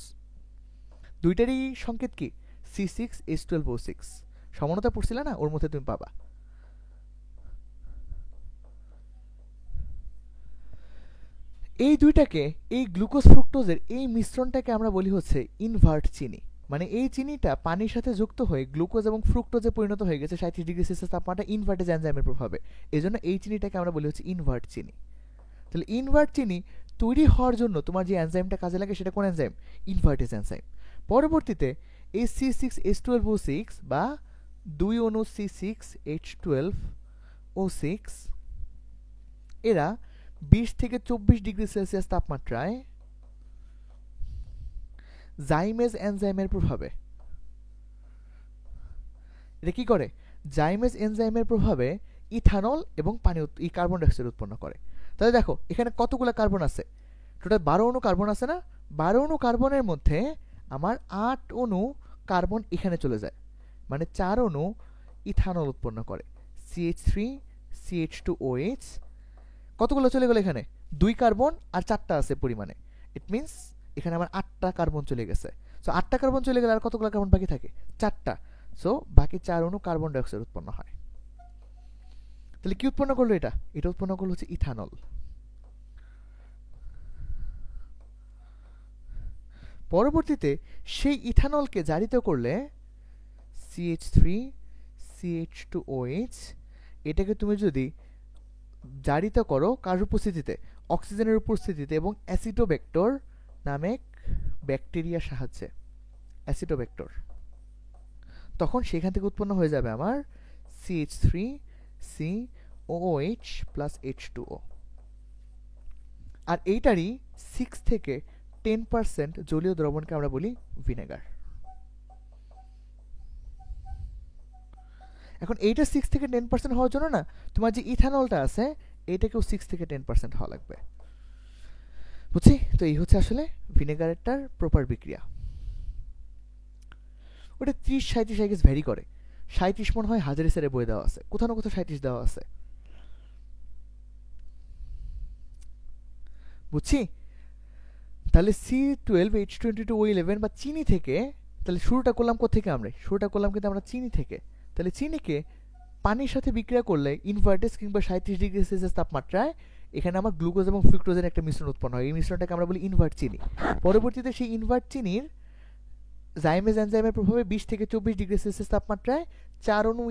দুইটারই সংকেত কি? C6H12O6। সমানতা পড়ছিলে না, ওর মধ্যে তুমি পাবা। এই দুইটাকে, এই গ্লুকোজ ফ্রুক্টোজের এই মিশ্রণটাকে আমরা বলি হচ্ছে ইনভার্ট চিনি। মানে এই চিনিটা পানির সাথে যুক্ত হয়ে গ্লুকোজ এবং ফ্রুক্টোজে পরিণত হয়ে গেছে 37°C তাপমাত্রা ইনভার্টেজ এনজাইমের প্রভাবে। এই জন্য এই চিনিটাকে আমরা বলি হচ্ছে ইনভার্ট চিনি। তাহলে ইনভার্ট চিনি তৈরি হওয়ার জন্য তোমার যে এনজাইমটা কাজে লাগে সেটা কোন এনজাইম? Invertase enzyme. পরবর্তীতে এই C6H12O6 বা 2 অণু C6H12O6 এরা 20 থেকে 24°C তাপমাত্রায় জাইমেজ এনজাইমের প্রভাবে, এটা কি করে? জাইমেজ এনজাইমের প্রভাবে ইথানল এবং কার্বন ডাইঅক্সাইড উৎপন্ন করে। তাহলে দেখো এখানে কতগুলো কার্বন আছে? টোটাল 12 অণু কার্বন আছে না? 12 অণু কার্বনের মধ্যে আমার 8 অণু কার্বন এখানে চলে যায়, মানে 4 অণু ইথানল উৎপন্ন করে, CH3CH2OH। কতগুলো চলে গেল এখানে? 2 কার্বন আর 4টা আছে পরিমাণে। ইট মিনস এখানে আমার 8টা কার্বন চলে গেছে। সো 8টা কার্বন চলে গেলে আর কতগুলো কার্বন বাকি থাকে? 4টা। সো বাকি 4 অণু কার্বন ডাইঅক্সাইড উৎপন্ন হয়। তাহলে কি উৎপন্ন করলো এটা? এটা উৎপন্ন করলো হচ্ছে ইথানল। পরবর্তীতে সেই ইথানলকে জারিত করলে CH3CH2OH, এটাকে তুমি যদি জারিত করো কার উপস্থিতিতে? অক্সিজেনের উপস্থিতিতে এবং অ্যাসিটোব্যাক্টর নামে ব্যাকটেরিয়ার সাহায্যে, অ্যাসিটোব্যাক্টর, তখন সেখান থেকে উৎপন্ন হয়ে যাবে আমার CH3COOH প্লাস H2O। আর এইটারই 6 থেকে 10% জলীয় দ্রবণকে আমরা বলি ভিনেগার। এখন এইটা 6 থেকে 10% হওয়ার জন্য না, তোমার যে ইথানলটা আছে এইটাকেও 6 থেকে 10% হওয়া লাগবে, বুঝছি? তো এই হচ্ছে আসলে ভিনেগারেরটার প্রপার বিক্রিয়া। ওটা 30-37 ভ্যারি করে। 37 মনে হয় হাজারি স্যারের বই দেওয়া আছে, কোথাও না কোথাও 37 দেওয়া আছে, বুঝছি? তাহলে C12H22O11 বা চিনি থেকে, তাহলে শুরুটা করলাম কোথেকে? আমরা শুরুটা করলাম কিন্তু আমরা চিনি থেকে। তাহলে চিনিকে পানির সাথে বিক্রিয়া করলে ইনভার্টেজ কিংবা 37°C তাপমাত্রায় এখানে আমার গ্লুকোজ এবং ফ্রুক্টোজের একটা মিশ্রণ উৎপন্ন হয়। এই মিশ্রণটাকে আমরা বলি ইনভার্ট চিনি। পরবর্তীতে সেই ইনভার্ট চিনির জাইমেজ এনজাইমের প্রভাবে 20 থেকে 24°C তাপমাত্রায় 4 অণু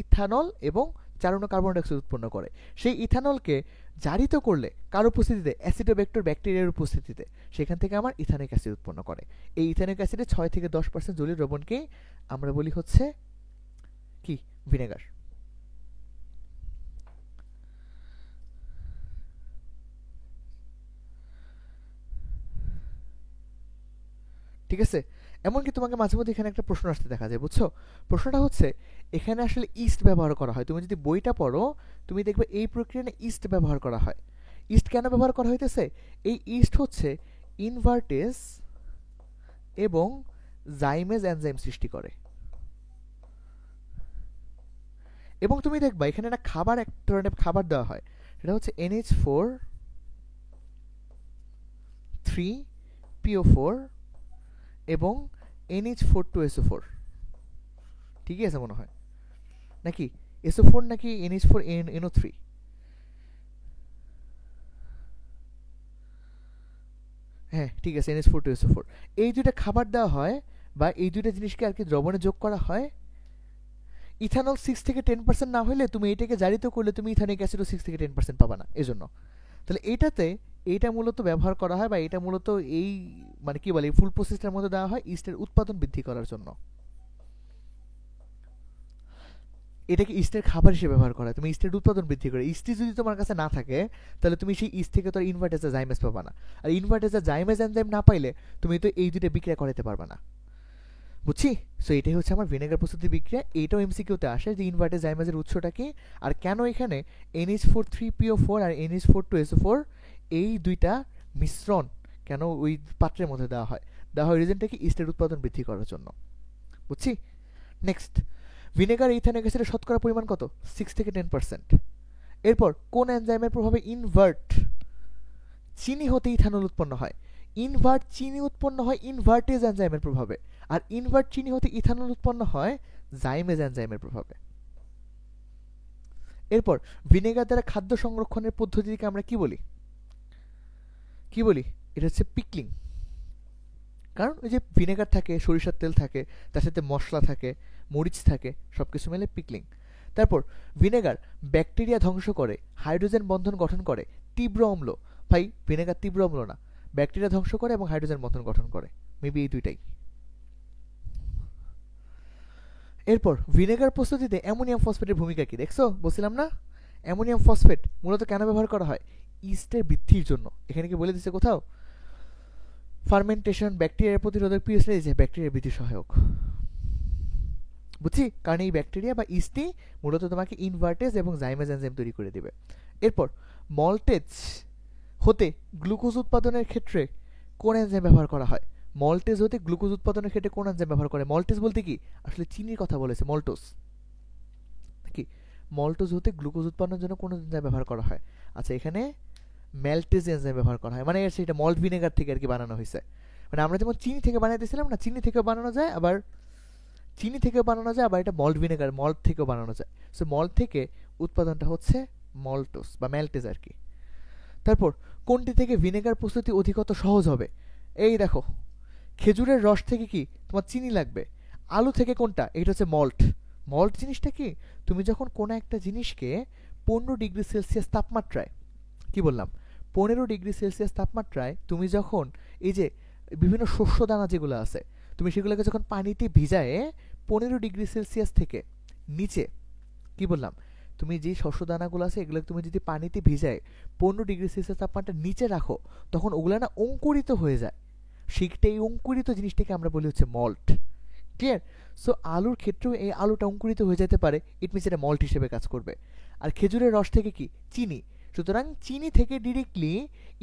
ইথানল এবং 4 অণু কার্বন ডাইঅক্সাইড উৎপন্ন করে। সেই ইথানলকে জারিত করলে কার উপস্থিতিতে? অ্যাসিডোব্যাক্টর ব্যাকটেরিয়ার উপস্থিতিতে, সেখান থেকে আমার ইথানিক অ্যাসিড উৎপন্ন করে। এই ইথানিক অ্যাসিডে 6 থেকে 10% জলীয় দ্রবণকে আমরা বলি হচ্ছে কি? ভিনেগার। ঠিক আছে? এমনকি তোমাকে মাঝে মধ্যে এখানে একটা প্রশ্ন আসতে দেখা যায়, বুঝছো? প্রশ্নটা হচ্ছে এখানে আসলে ইস্ট ব্যবহার করা হয়। তুমি যদি বইটা পড়ো তুমি দেখবে এই প্রক্রিয়ায় ইস্ট ব্যবহার করা হয়। ইস্ট কেন ব্যবহার করা হইতেছে? এই ইস্ট হচ্ছে ইনভার্টেজ এবং জাইমেজ এনজাইম সৃষ্টি করে। এবং তুমি দেখবা এখানে একটা খাবার, এক ধরনের খাবার দেওয়া হয়, সেটা হচ্ছে NH4 3PO4 এবং NH4 2SO4। ঠিকই আছে মনে হয় নাকি? SO4 নাকি NH4NO3? হ্যাঁ ঠিক আছে, NH4 2SO4। এই দুইটা খাবার দেওয়া হয় বা এই দুইটা জিনিসকে আর কি দ্রবণে যোগ করা হয়। ইথানল 6 থেকে 10% না হলে তুমি এটাকে জারিত করলে তুমি ইথানিক অ্যাসিডও 6 থেকে 10% পাবা না, এজন্য। তাহলে এইটা মূলত ব্যবহার করা হয় বা এটা মূলত এই মানে কি বলে ফুল প্রসেসটার মধ্যে দেওয়া হয় ইস্টের উৎপাদন বৃদ্ধি করার জন্য। এটাকে ইস্টের খাবার হিসেবে ব্যবহার করা হয়। তুমি ইস্টের উৎপাদন বৃদ্ধি করে, ইস্টই যদি তোমার কাছে না থাকে তাহলে তুমি সেই ইস্ট থেকে তো ইনভার্টেজ জাইমেজ পাবা না, আর ইনভার্টেজ জাইমেজ এনজাইম না পাইলে তুমি তো এই দুইটা বিক্রিয়া করাতে পারবা না, বুঝছি? সো এটাই হচ্ছে আমার ভিনেগার প্রস্তুতি বিক্রিয়া। এইটাও এমসিকিউতে আসে যে ইনভার্টেজ জাইমেজের উৎসটা কি আর কেন এখানে NH4 3PO4 আর NH4 2SO4 এই দুইটা মিশ্রণ কেন ওই পাত্রের মধ্যে দেওয়া হয় রিজনটা কি? ইস্টের উৎপাদন বৃদ্ধি করার জন্য, বুঝছি? নেক্সট, ভিনেগার ইথানিক অ্যাসিডের শতকরা পরিমাণ কত? 6 থেকে 10%। এরপর কোন এনজাইমের প্রভাবে ইনভার্ট চিনি হতে ইথানল উৎপন্ন হয়? ইনভার্ট চিনি উৎপন্ন হয় ইনভার্টেজ এনজাইমের প্রভাবে, আর ইনভার্ট চিনি হতে ইথানল উৎপন্ন হয় জাইমেজ এনজাইমের প্রভাবে। এরপর ভিনেগার দ্বারা খাদ্য সংরক্ষণের পদ্ধতিকে আমরা কি বলি? এটা হচ্ছে পিকলিং। কারণ ওই যে ভিনেগার থাকে, সরিষার তেল থাকে, তার সাথে মশলা থাকে, মরিচ থাকে, সবকিছু মিলে পিকলিং। তারপর ভিনেগার ব্যাকটেরিয়া ধ্বংস করে, হাইড্রোজেন বন্ধন গঠন করে, তীব্র অম্ল। ভাই ভিনেগার তীব্র অম্ল না, ব্যাকটেরিয়া ধ্বংস করে এবং হাইড্রোজেন বন্ধন গঠন করে, মেবি এই দুইটাই। এরপর ভিনেগার প্রস্তুতিতে অ্যামোনিয়াম ফসফেটের ভূমিকা কি দেখছো? বলছিলাম না অ্যামোনিয়াম ফসফেট মূলত কেন ব্যবহার করা হয়? ইস্টের বৃদ্ধির জন্য। এখানে কি বলে দিচ্ছে কোথাও? ফার্মেন্টেশন, ব্যাকটেরিয়া প্রতিরোধক, পিএইচডি, ব্যাকটেরিয়া বৃদ্ধি সহায়ক, বুঝছি? কারণ এই ব্যাকটেরিয়া বা ইস্টই মূলত তোমাকে ইনভার্টেজ এবং জাইমেজ এনজাইম তৈরি করে দিবে। এরপর মল্টেজ হতে গ্লুকোজ উৎপাদনের ক্ষেত্রে কোন এনজাইম ব্যবহার করা হয়? মল্টেজ হতে গ্লুকোজ উৎপাদনের ক্ষেত্রে কোন এনজাইম ব্যবহার করে? মল্টেজ বলতে কি আসলে চিনির কথা বলেছে, মল্টোজ নাকি? মল্টোজ হতে গ্লুকোজ উৎপাদনের জন্য কোন এনজাইম ব্যবহার করা হয়? আচ্ছা, এখানে ম্যালটেজ এনজাইম ব্যবহার করা হয়, মানে সেটা মল্ট ভিনেগার থেকে আর কি বানানো হয়েছে। মানে আমরা যেমন চিনি থেকে বানাইতেছিলাম না, চিনি থেকেও বানানো যায়, আবার এটা মল্ট ভিনেগার মল্ট থেকেও বানানো যায়। সো মল্ট থেকে উৎপাদনটা হচ্ছে মল্টোস বা ম্যালটেজ আর কি। তারপর কোনটি থেকে ভিনেগার প্রস্তুতি অধিকতর সহজ হবে? এই দেখো, খেজুরের রস থেকে কি তোমার চিনি লাগবে, আলু থেকে কোনটা? এটা হচ্ছে মল্ট। মল্ট জিনিসটা কি? তুমি যখন কোনো একটা জিনিসকে 15°C তাপমাত্রায়, কি বললাম, 15°C তাপমাত্রায় তুমি যখন এই যে বিভিন্ন শস্য দানা যেগুলো আছে তুমি সেগুলোকে যখন পানিতে ভিজায়ে 15°C থেকে নিচে, কি বললাম, তুমি যে শস্য দানাগুলো আছে এগুলো তুমি যদি পানিতে ভিজায় 15°C তাপমাত্রা নিচে রাখো তখন ওগুলো না অঙ্কুরিত হয়ে যায়। এই অঙ্কুরিত জিনিসটাকে আমরা বলি হচ্ছে মল্ট। ক্লিয়ার? সো আলুর ক্ষেত্রেও এই আলুটা অঙ্কুরিত হয়ে যেতে পারে, ইট মিনস এটা মল্ট হিসেবে কাজ করবে। আর খেজুরের রস থেকে কি? চিনি। সুতরাং চিনি থেকে ডিরেক্টলি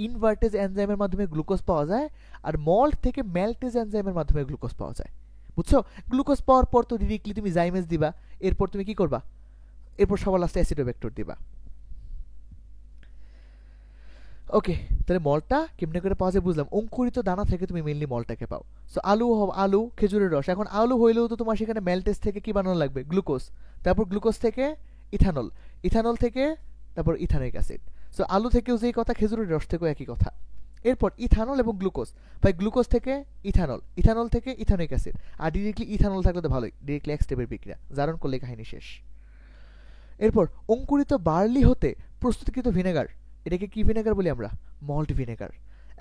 ইনভার্টেজ এনজাইমের মাধ্যমে গ্লুকোজ পাওয়া যায়, আর মল্ট থেকে ম্যালটেজ এনজাইমের মাধ্যমে গ্লুকোজ পাওয়া যায়, বুঝছো? গ্লুকোজ পাওয়ার পর তো ডিরেক্টলি তুমি জাইমেজ দিবা, এরপর তুমি কি করবা? এরপর সবার লাস্টে অ্যাসিডোব্যাক্টর দিবা। ওকে, তাহলে মলটা কেমনে করে পাওয়া যায় বুঝলাম। অঙ্কুরিত দানা থেকে তুমি মেইনলি মলটাকে পাও। সো আলু, খেজুরের রস। এখন আলু হইলেও তো তোমার সেখানে ম্যালটেজ থেকে কি বানানো লাগবে? গ্লুকোজ। তারপর গ্লুকোজ থেকে ইথানল থেকে তারপর ইথানিক অ্যাসিড। সো আলু থেকেও যেই কথা, খেজুরের রস থেকেও একই কথা। এরপর ইথানল এবং গ্লুকোজ, ভাই গ্লুকোজ থেকে ইথানল থেকে ইথানিক অ্যাসিড। আর ডিরেক্টলি ইথানল থাকলে তো ভালোই, ডিরেক্টলি এক স্টেপের বিক্রিয়া, জারণ করলে কাহিনী শেষ। এরপর অঙ্কুরিত বার্লি হতে প্রস্তুতকৃত ভিনেগার, এটাকে কি ভিনেগার বলি আমরা? Malt vinegar.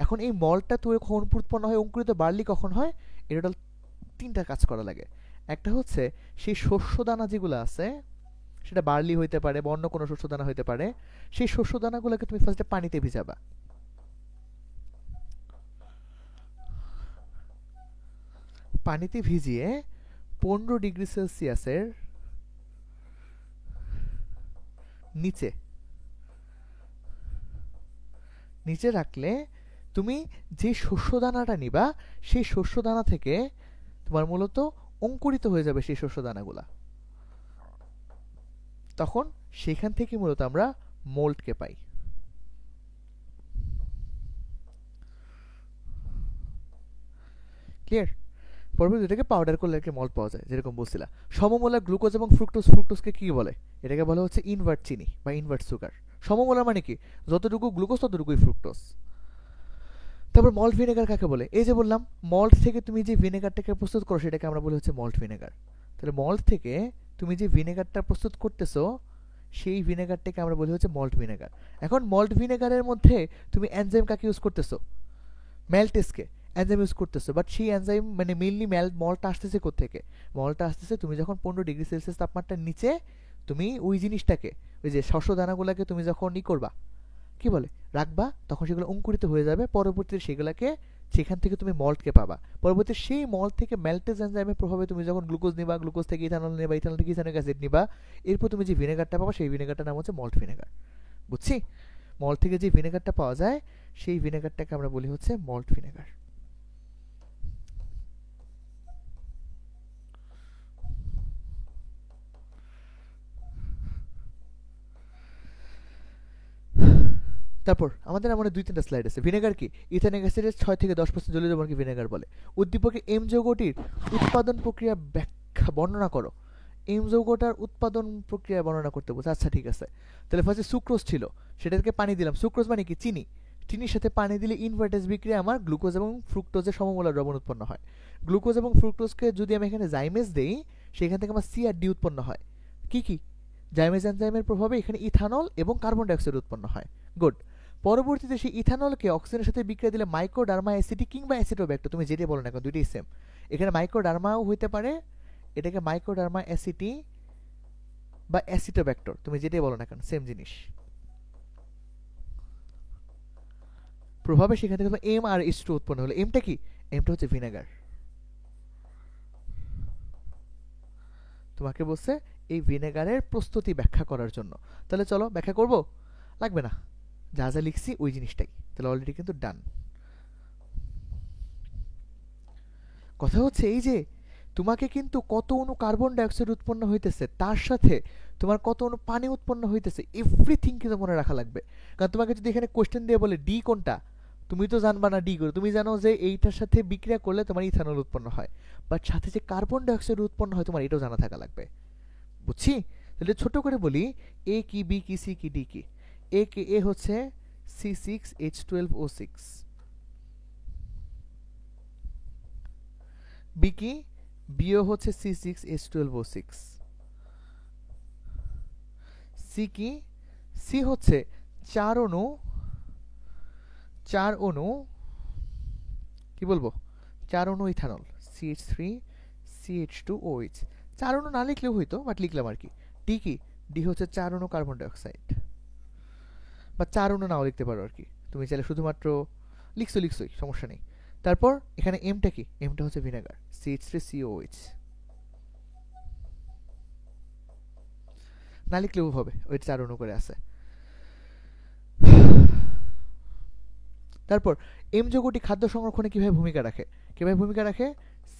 এখন এই মল্টটা কখন উৎপন্ন হয়, অঙ্কুরিত বার্লি কখন হয়? এর টোটাল 3টা কাজ করা লাগে। একটা হচ্ছে সেই শস্য দানা যেগুলো আছে, সেটা বার্লি হইতে পারে বা অন্য কোনো শস্য দানা হইতে পারে, সেই শস্য দানাগুলোকে তুমি ফার্স্টে পানিতে ভিজাবা। পানিতে ভিজিয়ে 15 ডিগ্রি সেলসিয়াসের নিচে নিচে রাখলে তুমি যে শস্যদানাটা নিবা সেই শস্যদানা থেকে তোমার মূলত অঙ্কুরিত হয়ে যাবে সেই শস্যদানাগুলা। তখন সেখান থেকে মূলত আমরা মোল্ডকে পাই। ক্লিয়ার? পরবর্তী এটাকে পাউডার করলে একটা মল্ট পাওয়া যায়, যেরকম বলছিলাম। সমমূলা গ্লুকোজ এবং ফ্রুক্টোজকে কি বলে? এটাকে বলা হচ্ছে ইনভার্ট চিনি বা ইনভার্ট সুগার। সমমূলা মানে কি? যতটুকু গ্লুকোজ ততটুকুই ফ্রুক্টোজ। তারপর মল্ট ভিনেগার কাকে বলে? এই যে বললাম, মল্ট থেকে তুমি যে ভিনেগারটাকে প্রস্তুত করো সেটাকে আমরা বলি হচ্ছে মল্ট ভিনেগার। তাহলে মল্ট থেকে তুমি যে ভিনেগারটা প্রস্তুত করতেছো সেই ভিনেগারটাকে আমরা বলি হচ্ছে মল্ট ভিনেগার। এখন মল্ট ভিনেগারের মধ্যে তুমি এনজাইম কাকে ইউজ করতেছো? ম্যালটেসকে এনজাইম ইউজ করতেছো, বাট সেই এনজাইম মানে মেইনলি মলটা আসতেছে কোত্থেকে? মলটা আসতেছে তুমি যখন 15 ডিগ্রি সেলসিয়াস তাপমাত্রার নিচে তুমি ওই জিনিসটাকে, ওই যে শস্য দানাগুলোকে তুমি যখন করবা, কি বলে, রাখবা, তখন সেগুলো অঙ্কুরিত হয়ে যাবে। পরবর্তীতে সেগুলোকে সেখান থেকে তুমি মল্টকে পাবা। পরবর্তী সেই মল্ট থেকে ম্যালটেজ এনজাইমের প্রভাবে তুমি যখন গ্লুকোজ নিবা, গ্লুকোজ থেকে ইথানল নিবা, ইথানল থেকে ইথানিক অ্যাসিড নিবা, এরপর তুমি যে ভিনেগারটা পাবা সেই ভিনেগারটার নাম হচ্ছে মল্ট ভিনেগার। বুঝছি? মল্ট থেকে যে ভিনেগারটা পাওয়া যায় সেই ভিনেগারটাকে আমরা বলি হচ্ছে মল্ট ভিনেগার। তারপর আমাদের এমন 2-3টা স্লাইড আছে। ভিনেগার কি? ইথানিক অ্যাসিডের 6 থেকে 10% জলীয় দ্রবণকে ভিনেগার বলে। উদ্দীপকে এম যৌগটির উৎপাদন প্রক্রিয়া বর্ণনা করো। এম যৌগটার উৎপাদন প্রক্রিয়া বর্ণনা করতে বলছে। আচ্ছা ঠিক আছে, তাহলে ফার্স্টে সুক্রোজ ছিল, সেটাকে পানি দিলাম। সুক্রোজ মানে কি? চিনি। চিনির সাথে পানি দিলে ইনভার্টেজ বিক্রিয়া আমার গ্লুকোজ এবং ফ্রুক্টোজের সমমূলা দ্রবণ উৎপন্ন হয়। গ্লুকোজ এবং ফ্রুক্টোজকে যদি আমি এখানে জাইমেজ দেই, সেখান থেকে আমার সি আর ডি উৎপন্ন হয়। কি কি? জাইমেজ এনজাইমের প্রভাবে এখানে ইথানল এবং কার্বন ডাইঅক্সাইড উৎপন্ন হয়। গুড। পরবর্তীতে সেই ইথানলকে অক্সিজেনের সাথে বিক্রিয়া দিলে মাইক্রোডার্মা অ্যাসিডি কিংবা অ্যাসিটোব্যাক্টর, তুমি যেটাই বলো না কেন, দুইটাই সেম। এখানে মাইক্রোডার্মাও হইতে পারে, এটাকে মাইক্রোডার্মা অ্যাসিডি বা অ্যাসিটোব্যাক্টর, তুমি যেটাই বলো না কেন, সেম জিনিস। প্রভাবে সেখান থেকে এম আর H2 উৎপন্ন হলো। এমটা কি? এমটা হচ্ছে ভিনেগার। তোমাকে বলছে এই ভিনেগারের প্রস্তুতি ব্যাখ্যা করার জন্য। তাহলে চলো ব্যাখ্যা করব? লাগবে না, যা যা লিখছি ওই জিনিসটাই। তাহলে অলরেডি কিন্তু ডান। কথা হচ্ছে এই যে তোমাকে কিন্তু কত অণু কার্বন ডাইঅক্সাইড উৎপন্ন হইতেছে, তার সাথে তোমার কত অণু পানি উৎপন্ন হইতেছে, এভরিথিং কিন্তু মনে রাখা লাগবে। কারণ তোমাকে যদি এখানে কোশ্চেন দিয়ে বলে ডি কোনটা, তুমি তো জানবা না ডি করে। তুমি জানো যে এইটার সাথে বিক্রিয়া করলে তোমার ইথানল উৎপন্ন হয়, বাট সাথে যে কার্বন ডাইঅক্সাইড উৎপন্ন হয় তোমার এটাও জানা থাকা লাগবে। বুঝছি? তাহলে ছোট করে বলি, এ কি, বি কি, সি কি, ডি কি। এ হচ্ছে C6H12O6, বি কি, বিও হচ্ছে C6H12O6, সি কি, সি হচ্ছে 4 অণু কি বলবো, 4 অণু ইথানল, CH3CH2OH। 4 অণু না লিখলেও হইতো, বাট লিখলাম আর কি। ডি কি, ডি হচ্ছে 4 অণু কার্বন ডাইঅক্সাইড, বা 4 অণু নাও লিখতে পারো আর কি, তুমি চাইলে শুধুমাত্র লিখছোই, সমস্যা নেই। তারপর এখানে এমটা কি? এমটা হচ্ছে ভিনেগার, CH3COOH। না লিখলেও হবে, ওই 4 অণু করে আছে। তারপর এম যৌগটি খাদ্য সংরক্ষণে কিভাবে ভূমিকা রাখে?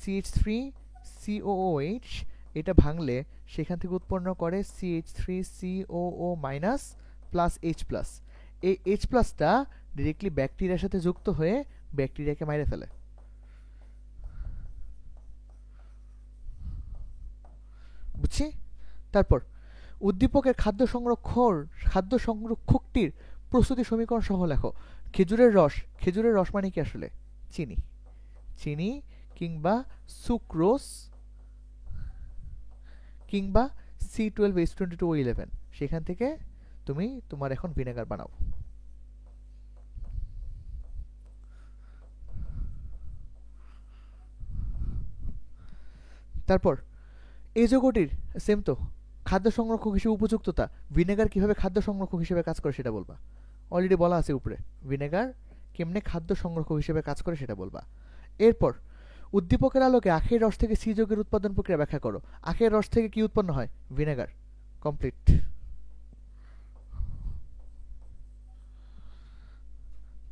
CH3COOH এটা ভাঙলে সেখান থেকে উৎপন্ন করে CH3COO minus plus H plus. এই H প্লাসটা ডিরেক্টলি ব্যাকটেরিয়ার সাথে যুক্ত হয়ে ব্যাকটেরিয়াকে মাইরে ফেলে। বুঝছি? তারপর উদ্দীপকের খাদ্য সংরক্ষকটির প্রস্তুতি সমীকরণ সহ লেখো। খেজুরের রস মানে কি আসলে? চিনি কিংবা সুক্রোজ কিংবা C12H22O11, সেখান থেকে তুমি তোমার এখন ভিনেগার বানাও। তারপর এই যৌগটির সেম তো খাদ্য সংরক্ষক হিসেবে উপযুক্ততা। ভিনেগার কিভাবে খাদ্য সংরক্ষক হিসেবে কাজ করে সেটা বলবা। অলরেডি বলা আছে উপরে ভিনেগার কেমনে খাদ্য সংরক্ষক হিসেবে কাজ করে সেটা বলবা। এরপর উদ্দীপকের আলোকে আখের রস থেকে সি যৌগের উৎপাদন প্রক্রিয়া ব্যাখ্যা করো। আখের রস থেকে কি উৎপন্ন হয়? ভিনেগার। কমপ্লিট।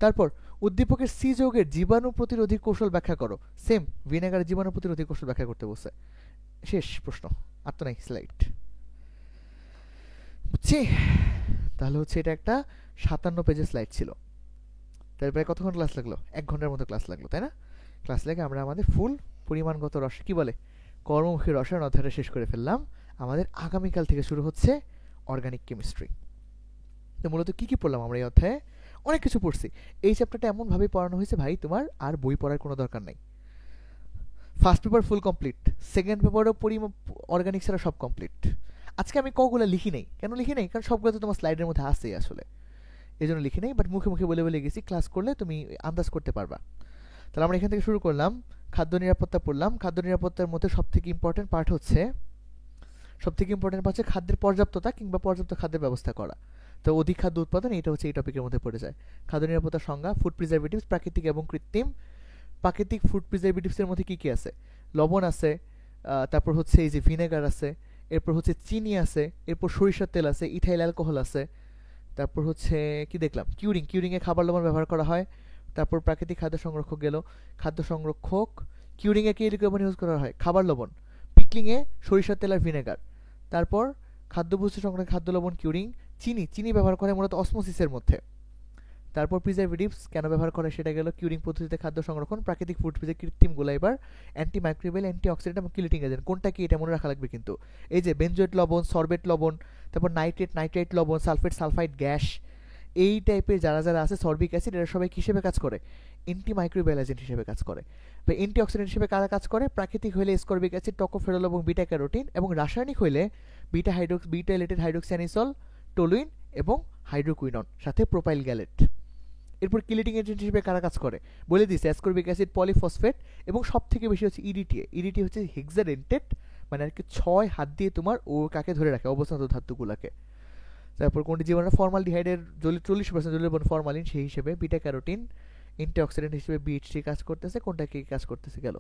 তারপর উদ্দীপকের সি যৌগের জীবাণু প্রতিরোধী কৌশল ব্যাখ্যা করো। সেম, ভিনেগারের জীবাণু প্রতিরোধী কৌশল ব্যাখ্যা করতে বলছে। শেষ প্রশ্ন, আর তো নাই স্লাইড। বুঝছি? তাহলে হচ্ছে এটা একটা 57 পেজের স্লাইড ছিল। তারপরে কতক্ষণ ক্লাস লাগলো? 1 ঘন্টার মতো ক্লাস লাগলো, তাই না? ক্লাস লেগে আমরা আমাদের ফুল পরিমাণগত রস কি বলে কর্মমুখী রসায়ন অধ্যায়টা শেষ করে ফেললাম। আমাদের আগামীকাল থেকে শুরু হচ্ছে অর্গানিক কেমিস্ট্রি। তো মূলত কি কি পড়লাম আমরা এই অধ্যায়ে? অনেক কিছু পড়ছি। এই চ্যাপ্টারটা এমনভাবে পড়ানো হয়েছে ভাই, তোমার আর বই পড়ার কোনো দরকার নাই। First paper full complete, second পেপারও অর্গানিক ছাড়া সব কমপ্লিট। আজকে আমি কগুলো লিখি নাই। কেন লিখি নাই? কারণ সবগুলো তো তোমার স্লাইডের মধ্যে আসেই আসলে, এই জন্য লিখি নাই। বাট মুখে মুখে বলে বলে গেছি, ক্লাস করলে তুমি আন্দাজ করতে পারবা। তাহলে আমরা এখান থেকে শুরু করলাম। খাদ্য নিরাপত্তা পড়লাম। খাদ্য নিরাপত্তার মধ্যে সবথেকে ইম্পর্টেন্ট পার্ট হচ্ছে খাদ্যের পর্যাপ্ততা কিংবা পর্যাপ্ত খাদ্যের ব্যবস্থা করা। তো অধিক খাদ্য উৎপাদন, এটা হচ্ছে এই টপিকের মধ্যে পড়ে যায়। খাদ্য নিরাপত্তার সংজ্ঞা, ফুড প্রিজারভেটিভস, প্রাকৃতিক এবং কৃত্রিম। প্রাকৃতিক ফুড প্রিজারভেটিভসের মধ্যে কি কি আছে? লবণ আছে, তারপর হচ্ছে এই যে ভিনেগার আছে, এরপর হচ্ছে চিনি আছে, এরপর সরিষার তেল আছে, ইথাইল অ্যালকোহল আছে, তারপর হচ্ছে কি দেখলাম, কিউরিংয়ে খাবার লবণ ব্যবহার করা হয়। তারপর প্রাকৃতিক খাদ্য সংরক্ষক গেল, খাদ্য সংরক্ষক। কিউরিংয়ে কি লবণ ইউজ করা হয়? খাবার লবণ। পিকলিংয়ে সরিষার তেল আর ভিনেগার। তারপর খাদ্যবস্তু সংরক্ষণে খাদ্য লবণ, কিউরিং। চিনি ব্যবহার করে মূলত অসমোসিসের মধ্যে। তারপর প্রিজারভেটিভস কেন ব্যবহার করে সেটা গেল, কিউরিং পদ্ধতিতে খাদ্য সংরক্ষণ। প্রাকৃতিক ফুড প্রিজার কৃত্রিমগুলো এবার অ্যান্টি মাইক্রোবিয়াল, অ্যান্টি অক্সিডেন্ট এবং কিলিটিং এজেন্ট। কোনটা কি এটা মনে রাখা লাগবে কিন্তু। এই যে বেনজোয়েট লবণ, সরবেট লবণ, তারপর নাইট্রাইট লবণ, সালফাইড গ্যাস, এই টাইপের যারা যারা আছে, সরবিক অ্যাসিড, এরা সবাই কি হিসেবে কাজ করে? অ্যান্টি মাইক্রোবিয়াল এজেন্ট হিসেবে কাজ করে। বা অ্যান্টি অক্সিডেন্ট হিসেবে কারা কাজ করে? প্রাকৃতিক হইলে স্করবিক অ্যাসিড, টকোফেরল এবং বিটা ক্যারোটিন, এবং রাসায়নিক হইলে বিটা ইলেটেড হাইড্রোক্সানিসল, টলুইন এবং হাইড্রোকুইনন, সাথে প্রোপাইল গ্যালেট। এরপর কিলিটিং এজেন্ট হিসেবে কারা কাজ করে বলে দিচ্ছে, অ্যাসকর্বিক অ্যাসিড, পলিফসফেট, এবং সব থেকে বেশি হচ্ছে ইডিটি হচ্ছে হেক্সাডেন্টেট, মানে আর কি 6 হাত দিয়ে তোমার ও কাকে ধরে রাখে অবস্থান্ত ধাতুগুলোকে। তারপর কোনটি জীবাণু? ফরমালডিহাইডের 40% জলীয় ফরমালিন, সেই হিসেবে বিটা ক্যারোটিন অ্যান্টিঅক্সিডেন্ট হিসেবে বিএইচটি কাজ করতেছে। কোনটা কি কাজ করতেছে গেল।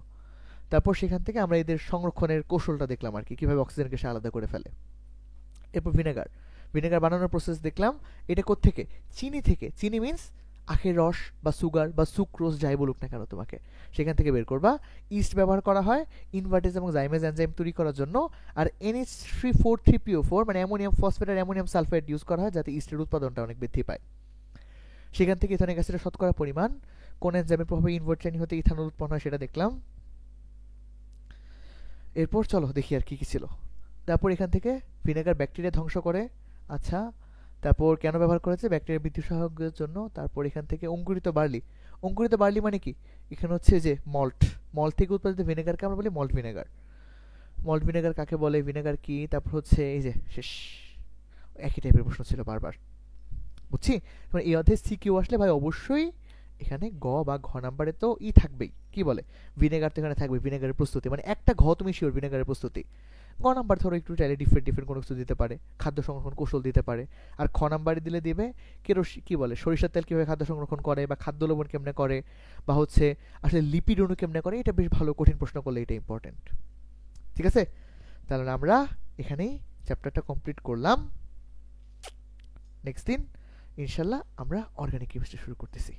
তারপর সেখান থেকে আমরা এদের সংরক্ষণের কৌশলটা দেখলাম আর কি, কিভাবে অক্সিজেন গ্যাস আলাদা করে ফেলে। এরপর ভিনেগার বানানোর প্রসেস দেখলাম। এটা কোত্থেকে? চিনি থেকে। চিনি মিন্স আখের রস বা সুগার বা সুক্রোজ, যাই বলুক না কেন তোমাকে, সেখান থেকে বের করবা। ইস্ট ব্যবহার করা হয় ইনভার্টেজ এবং জাইমেজ এনজাইম তৈরি করার জন্য। আর NH343PO4 মানে অ্যামোনিয়াম ফসফেট আর অ্যামোনিয়াম সালফাইড ইউজ করা হয় যাতে ইস্টের উৎপাদনটা অনেক বৃদ্ধি পায়। সেখান থেকে ইথানিক অ্যাসিডের শতকরা পরিমাণ, কোন এনজাইমের প্রভাবে ইনভার্ট শ্রেণী হতে ইথানল উৎপন্ন হয় সেটা দেখলাম। এরপর চলো দেখি আর কি কি ছিল। তারপর এখান থেকে ভিনেগার ব্যাকটেরিয়া ধ্বংস করে। আচ্ছা, তারপর কেন ব্যবহার করেছে? ব্যাকটেরিয়া বৃদ্ধি সহায়কের জন্য। তারপর এখান থেকে অঙ্কুরিত বার্লি মানে কি? এখানে হচ্ছে যে মল্ট থেকে উৎপাদিত ভিনেগারকে আমরা বলি মল্ট ভিনেগার কাকে বলে? ভিনেগার কি? তারপর হচ্ছে এই যে শেষ, একই টাইপের প্রশ্ন ছিল বারবার, বুঝছি। এই অধ্যায়ে সিকিউ আসলে ভাই অবশ্যই এখানে গ বা ঘ নাম্বারে তো থাকবেই। কি বলে? ভিনেগার তো এখানে থাকবে, ভিনেগারের প্রস্তুতি, মানে একটা ঘ তুমি শিওর ভিনেগারের প্রস্তুতি। গ নাম্বার ধরো একটু চাইলে ডিফারেন্ট কোনো কিছু দিতে পারে, খাদ্য সংরক্ষণ কৌশল দিতে পারে। আর খ নাম্বারে দিবে কি বলে, সরিষার তেল কিভাবে খাদ্য সংরক্ষণ করে, বা খাদ্য লবণ কেমনে করে, বা হচ্ছে আসলে লিপিড অণু কেমনে করে। এটা বেশ ভালো, কঠিন প্রশ্ন করলে এটা ইম্পর্টেন্ট। ঠিক আছে, তাহলে আমরা এখানেই চ্যাপ্টারটা কমপ্লিট করলাম। নেক্সট দিন ইনশাল্লাহ আমরা অর্গানিক কেমিস্ট্রি শুরু করতেছি।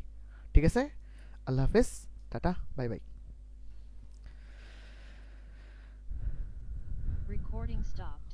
ঠিক আছে, আল্লাহ হাফেজ, tata, bye bye. Recording stopped.